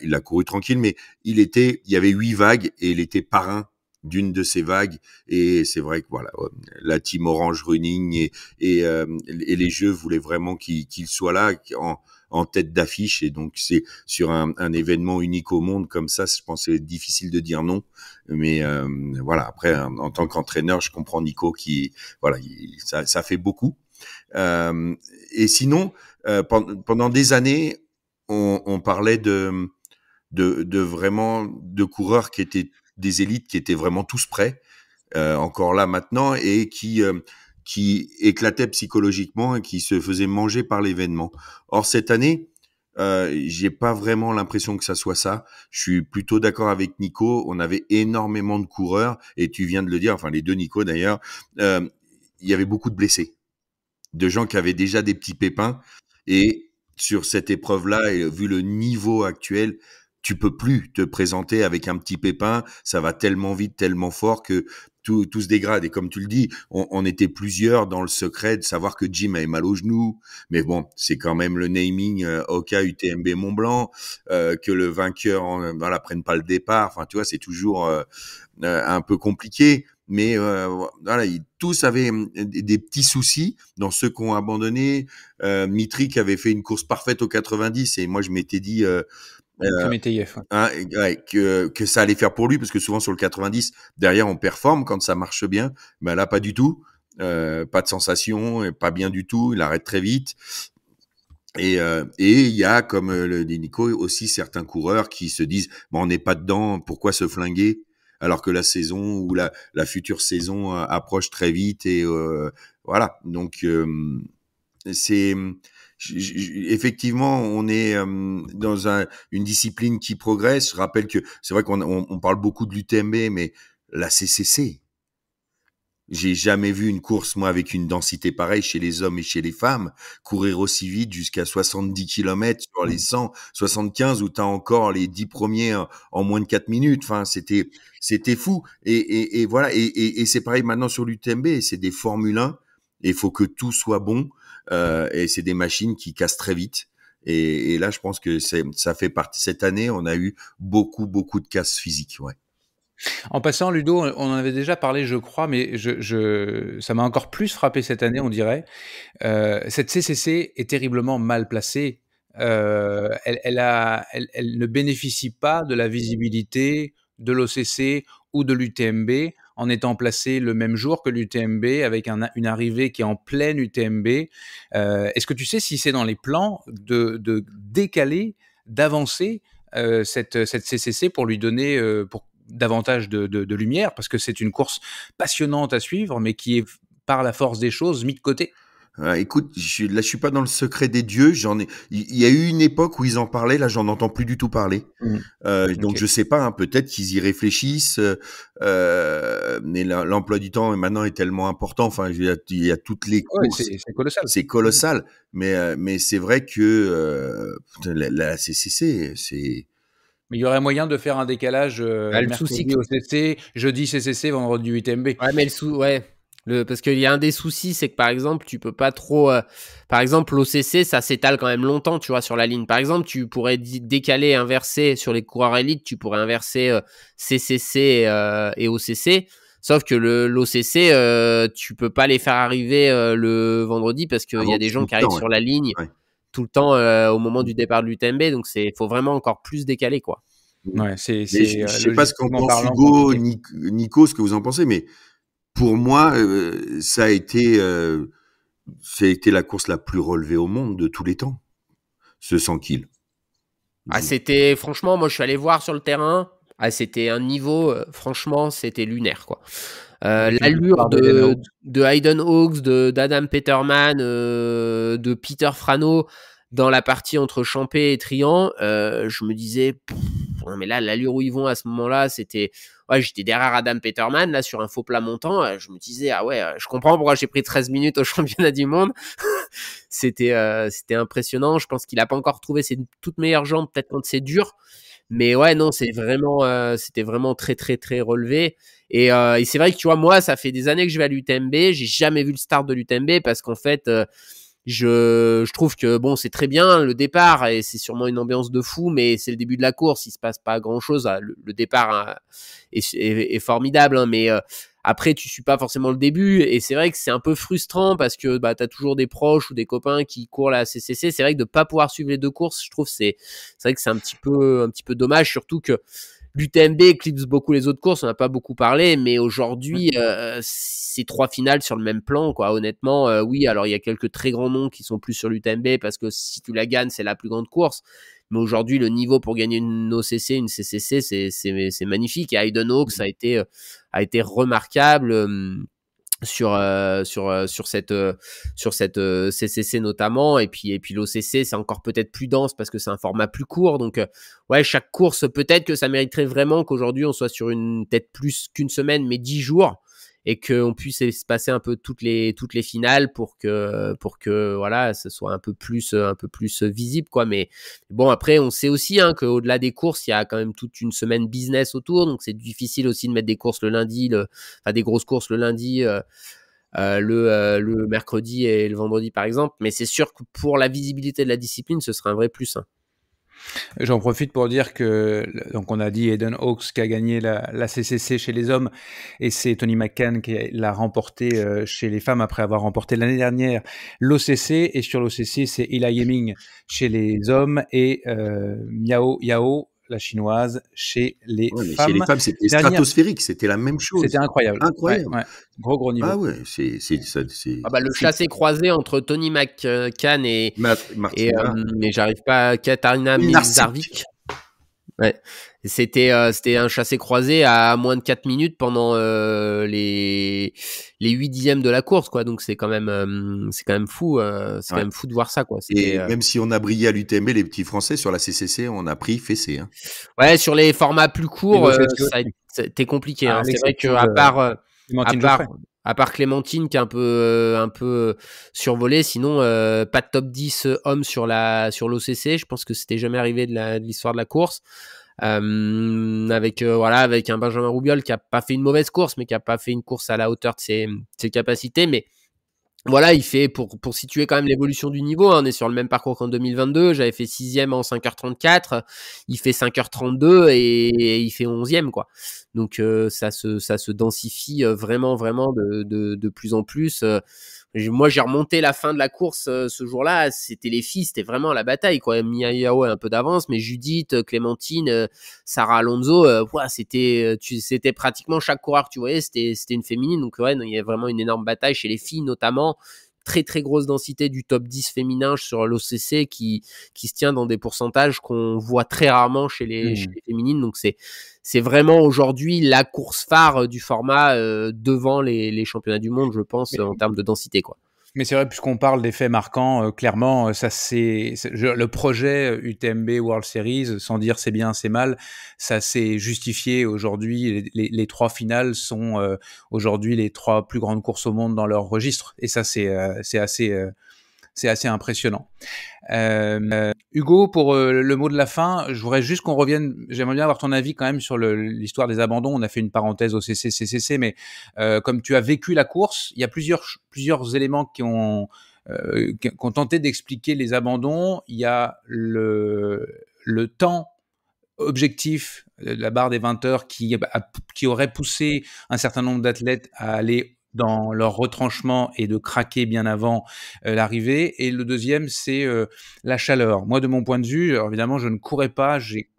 il a couru tranquille, mais il y avait 8 vagues et il était parrain d'une de ces vagues, et c'est vrai que voilà, la team Orange Running et les jeux voulaient vraiment qu'il soit là en tête d'affiche, et donc c'est sur un événement unique au monde comme ça, je pense que c'est difficile de dire non, mais voilà, après en tant qu'entraîneur, je comprends Nico qui voilà, ça fait beaucoup. Et sinon, pendant des années, on parlait de vraiment de coureurs qui étaient des élites, qui étaient vraiment tous prêts, encore là maintenant, et qui éclataient psychologiquement et qui se faisaient manger par l'événement. Or cette année, j'ai pas vraiment l'impression que ça soit ça. Je suis plutôt d'accord avec Nico. On avait énormément de coureurs, et tu viens de le dire, enfin les deux Nico d'ailleurs. Il y avait beaucoup de blessés, de gens qui avaient déjà des petits pépins, et sur cette épreuve-là, et vu le niveau actuel, tu peux plus te présenter avec un petit pépin. Ça va tellement vite, tellement fort que tout se dégrade. Et comme tu le dis, on était plusieurs dans le secret de savoir que Jim avait mal au genou. Mais bon, c'est quand même le naming Oka UTMB Mont Blanc, que le vainqueur voilà, prenne pas le départ. Enfin, tu vois, c'est toujours un peu compliqué. Mais voilà, tous avaient des petits soucis. Dans ceux qui ont abandonné, Mitrik avait fait une course parfaite au 90, et moi je m'étais dit hein, ouais, que ça allait faire pour lui, parce que souvent sur le 90, derrière on performe quand ça marche bien. Ben là pas du tout, pas de sensation, pas bien du tout. Il arrête très vite. Et il y a, comme le dit Nico, aussi certains coureurs qui se disent bon, on n'est pas dedans, pourquoi se flinguer, alors que la saison ou la future saison approche très vite, et voilà. Donc c'est effectivement, on est dans une discipline qui progresse. Je rappelle que c'est vrai qu'on parle beaucoup de l'UTMB, mais la CCC, j'ai jamais vu une course, moi, avec une densité pareille chez les hommes et chez les femmes, courir aussi vite jusqu'à 70 km sur les 100, 75, où t'as encore les 10 premiers en moins de 4 minutes. Enfin, c'était fou. Et voilà. Et c'est pareil maintenant sur l'UTMB. C'est des Formule 1. Et il faut que tout soit bon. Et c'est des machines qui cassent très vite. Et là, je pense que ça fait partie. Cette année, on a eu beaucoup de casses physiques, ouais. En passant, Ludo, on en avait déjà parlé, je crois, mais ça m'a encore plus frappé cette année, on dirait. Cette CCC est terriblement mal placée. Elle ne bénéficie pas de la visibilité de l'OCC ou de l'UTMB en étant placée le même jour que l'UTMB avec une arrivée qui est en pleine UTMB. Est-ce que tu sais si c'est dans les plans de décaler, d'avancer cette CCC pour lui donner davantage de lumière, parce que c'est une course passionnante à suivre, mais qui est, par la force des choses, mise de côté? Écoute, je suis pas dans le secret des dieux. Il y a eu une époque où ils en parlaient. Là, j'en entends plus du tout parler. Donc, Ok. je sais pas. Hein, peut-être qu'ils y réfléchissent. Mais l'emploi du temps maintenant est tellement important. Enfin, il y a toutes les Ouais, courses. c'est colossal. C'est colossal. Mais c'est vrai que la CCC, c'est Mais il y aurait moyen de faire un décalage Le souci, mercredi OCC, jeudi CCC, vendredi UTMB. ouais, mais parce qu'il y a un des soucis, c'est que par exemple, tu peux pas trop. Par exemple, l'OCC, ça s'étale quand même longtemps, tu vois, sur la ligne. Par exemple, tu pourrais décaler, inverser sur les coureurs élites, tu pourrais inverser CCC et OCC. Sauf que l'OCC, tu peux pas les faire arriver le vendredi parce qu'il y a des gens qui arrivent sur la ligne tout le temps au moment du départ de l'UTMB. Donc, faut vraiment encore plus décalé, quoi. Ouais, c'est je sais pas ce qu'en logistiquement pense parlant Hugo, compliqué. Nico, ce que vous en pensez, mais pour moi, ça a été la course la plus relevée au monde de tous les temps, ce 100 kills. Ah, franchement, moi je suis allé voir sur le terrain. Ah, c'était un niveau, franchement, c'était lunaire, quoi. L'allure de Hayden Hawks, d'Adam Peterman, de Peter Frano dans la partie entre Champé et Trian, je me disais, mais là, l'allure où ils vont à ce moment-là, c'était. Ouais, j'étais derrière Adam Peterman, là, sur un faux plat montant. Je me disais, ah ouais, je comprends pourquoi j'ai pris 13 minutes au championnat du monde. C'était impressionnant. Je pense qu'il n'a pas encore trouvé ses toutes meilleures jambes, peut-être quand c'est dur. Mais ouais, non, c'était vraiment très, très, très relevé. Et c'est vrai que, tu vois, moi, ça fait des années que je vais à l'UTMB. J'ai jamais vu le start de l'UTMB parce qu'en fait, je trouve que bon, c'est très bien le départ et c'est sûrement une ambiance de fou, mais c'est le début de la course, il se passe pas grand chose. Le départ est formidable, hein, mais après tu suis pas forcément le début et c'est vrai que c'est un peu frustrant parce que t'as toujours des proches ou des copains qui courent la CCC. C'est vrai que de pas pouvoir suivre les deux courses, je trouve c'est vrai que c'est un petit peu dommage, surtout que l'UTMB éclipse beaucoup les autres courses, on n'a pas beaucoup parlé, mais aujourd'hui, c'est 3 finales sur le même plan, quoi. Honnêtement, oui, alors il y a quelques très grands noms qui sont plus sur l'UTMB parce que si tu la gagnes, c'est la plus grande course. Mais aujourd'hui, le niveau pour gagner une OCC, une CCC, c'est magnifique. Et Hayden Hawks a été remarquable. Sur cette CCC notamment et puis l'OCC c'est encore peut-être plus dense parce que c'est un format plus court, donc ouais, chaque course peut-être que ça mériterait vraiment qu'aujourd'hui on soit sur peut-être plus qu'une semaine mais 10 jours et qu'on puisse se passer un peu toutes les finales pour que voilà, ce soit un peu plus visible, quoi. Mais bon, après on sait aussi qu'au-delà des courses il y a quand même toute une semaine business autour, donc c'est difficile aussi de mettre des courses le lundi, des grosses courses le lundi, le mercredi et le vendredi par exemple, mais c'est sûr que pour la visibilité de la discipline ce serait un vrai plus, hein. J'en profite pour dire que, donc on a dit Hayden Hawks qui a gagné la CCC chez les hommes et c'est Tony McCann qui l'a remporté chez les femmes après avoir remporté l'année dernière l'OCC, et sur l'OCC c'est Eli Heming chez les hommes et Miao Yao, la chinoise, chez les femmes. Chez les femmes, c'était stratosphérique, c'était la même chose. C'était incroyable. Incroyable. Ouais. Gros niveau. Ah ouais, c'est le chassé croisé entre Tony McCann et mais j'arrive pas, Katarina Milzarvik. Ouais. C'était un chassé croisé à moins de 4 minutes pendant les 8 dixièmes de la course, quoi. Donc c'est quand même fou, quand même fou de voir ça, quoi. Et même si on a brillé à l'UTMB, les petits Français sur la CCC, on a pris fessé, hein. Ouais, sur les formats plus courts, c'était compliqué, hein. C'est vrai que à part Clémentine qui est un peu survolée, sinon pas de top 10 hommes sur l'OCC. Je pense que c'était jamais arrivé de l'histoire de la course. Avec un Benjamin Roubiol qui a pas fait une mauvaise course, mais qui a pas fait une course à la hauteur de ses capacités. Mais Voilà, il fait, pour situer quand même l'évolution du niveau, hein, on est sur le même parcours qu'en 2022, j'avais fait 6e en 5h34, il fait 5h32 et il fait 11e, quoi. Donc ça se densifie vraiment de plus en plus. Moi, j'ai remonté la fin de la course ce jour-là, c'était les filles, c'était vraiment la bataille, quoi. Mia Yao a un peu d'avance, mais Judith, Clémentine, Sarah Alonso, c'était pratiquement chaque coureur que tu voyais, c'était une féminine. Donc ouais, il y a vraiment une énorme bataille chez les filles, notamment. Très très grosse densité du top 10 féminin sur l'OCC qui se tient dans des pourcentages qu'on voit très rarement chez les féminines. Donc c'est vraiment aujourd'hui la course phare du format devant les championnats du monde, je pense, en termes de densité, quoi. Mais c'est vrai, puisqu'on parle des faits marquants, clairement, ça le projet UTMB World Series, sans dire c'est bien, c'est mal, ça s'est justifié aujourd'hui. Les 3 finales sont aujourd'hui les 3 plus grandes courses au monde dans leur registre, et ça c'est assez impressionnant. Hugo, pour le mot de la fin, je voudrais juste qu'on revienne, j'aimerais bien avoir ton avis quand même sur l'histoire des abandons. On a fait une parenthèse au CCC, mais comme tu as vécu la course, il y a plusieurs éléments qui ont tenté d'expliquer les abandons. Il y a le temps objectif, la barre des 20 heures qui aurait poussé un certain nombre d'athlètes à aller dans leur retranchement et de craquer bien avant l'arrivée. Et le deuxième, c'est la chaleur. Moi, de mon point de vue, alors évidemment, je ne courais pas. J'ai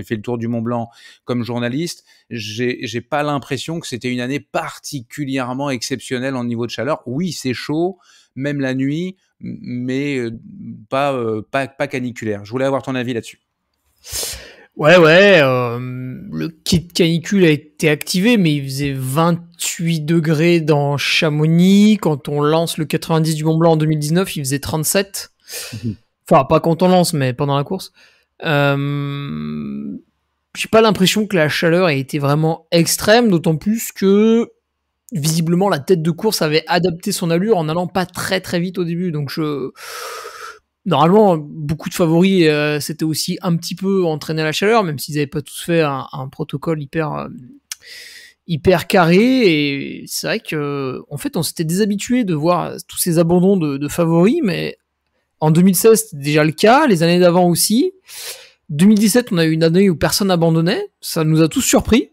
fait le tour du Mont Blanc comme journaliste. J'ai pas l'impression que c'était une année particulièrement exceptionnelle en niveau de chaleur. Oui, c'est chaud, même la nuit, mais pas caniculaire. Je voulais avoir ton avis là-dessus. Ouais, le kit canicule a été activé, mais il faisait 28 degrés dans Chamonix. Quand on lance le 90 du Mont Blanc en 2019, il faisait 37. Enfin, pas quand on lance, mais pendant la course. J'ai pas l'impression que la chaleur ait été vraiment extrême, d'autant plus que visiblement la tête de course avait adapté son allure en allant pas très très vite au début. Donc normalement, beaucoup de favoris s'étaient aussi un petit peu entraînés à la chaleur, même s'ils n'avaient pas tous fait un protocole hyper carré. Et c'est vrai que en fait, on s'était déshabitué de voir tous ces abandons de favoris, mais en 2016, c'était déjà le cas, les années d'avant aussi. 2017, on a eu une année où personne n'abandonnait, ça nous a tous surpris.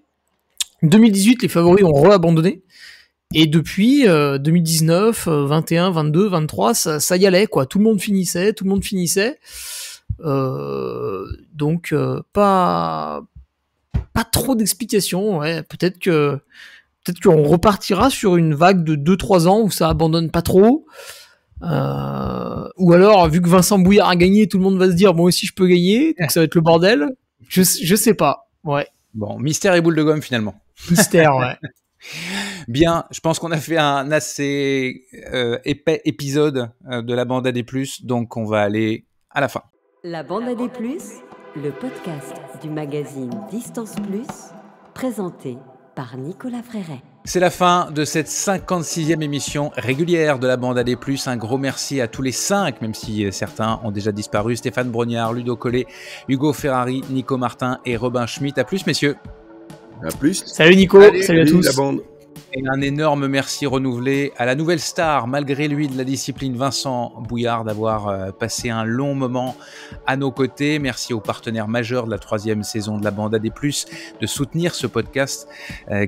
2018, les favoris ont re-abandonné. Et depuis 2019, 21, 22, 23, ça y allait, quoi. Tout le monde finissait. Donc pas trop d'explications. Ouais. Peut-être qu'on repartira sur une vague de 2-3 ans où ça abandonne pas trop. Ou alors, vu que Vincent Bouillard a gagné, tout le monde va se dire moi aussi je peux gagner, donc ça va être le bordel. Je sais pas. Ouais. Bon, mystère et boule de gomme finalement. Mystère, ouais. Bien, je pense qu'on a fait un assez épais épisode de la Bande à des Plus, donc on va aller à la fin. La Bande à des Plus, le podcast du magazine Distance Plus, présenté par Nicolas Fréret. C'est la fin de cette 56e émission régulière de la Bande à des Plus. Un gros merci à tous les 5, même si certains ont déjà disparu. Stéphane Brognard, Ludo Collet, Hugo Ferrari, Nico Martin et Robin Schmitt. À plus, messieurs. À plus. Salut Nico, salut à tous. La bande. Et un énorme merci renouvelé à la nouvelle star, malgré lui, de la discipline, Vincent Bouillard, d'avoir passé un long moment à nos côtés. Merci aux partenaires majeurs de la 3e saison de la Bande à des Plus de soutenir ce podcast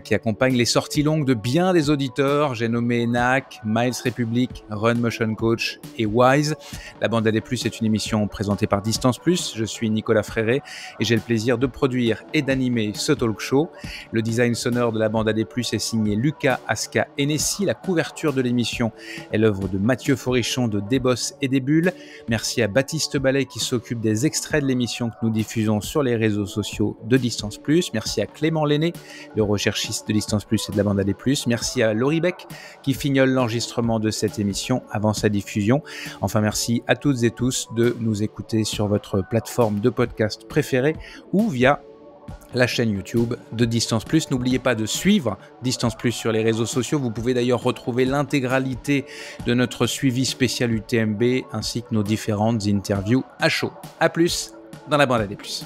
qui accompagne les sorties longues de bien des auditeurs. J'ai nommé NAC, Miles Republic, Run Motion Coach et Wise. La Bande à des Plus est une émission présentée par Distance Plus. Je suis Nicolas Fréret et j'ai le plaisir de produire et d'animer ce talk show. Le design sonore de la Bande à des Plus est signé Lucas Aska Enessi. La couverture de l'émission est l'œuvre de Mathieu Forichon de Desbosses et des Bulles. Merci à Baptiste Ballet qui s'occupe des extraits de l'émission que nous diffusons sur les réseaux sociaux de Distance Plus. Merci à Clément Lenné, le recherchiste de Distance Plus et de la Bande à des Plus. Merci à Laurie Beck qui fignole l'enregistrement de cette émission avant sa diffusion. Enfin, merci à toutes et tous de nous écouter sur votre plateforme de podcast préférée ou via la chaîne YouTube de Distance Plus. N'oubliez pas de suivre Distance Plus sur les réseaux sociaux. Vous pouvez d'ailleurs retrouver l'intégralité de notre suivi spécial UTMB ainsi que nos différentes interviews à chaud. À plus dans la Bande à des Plus.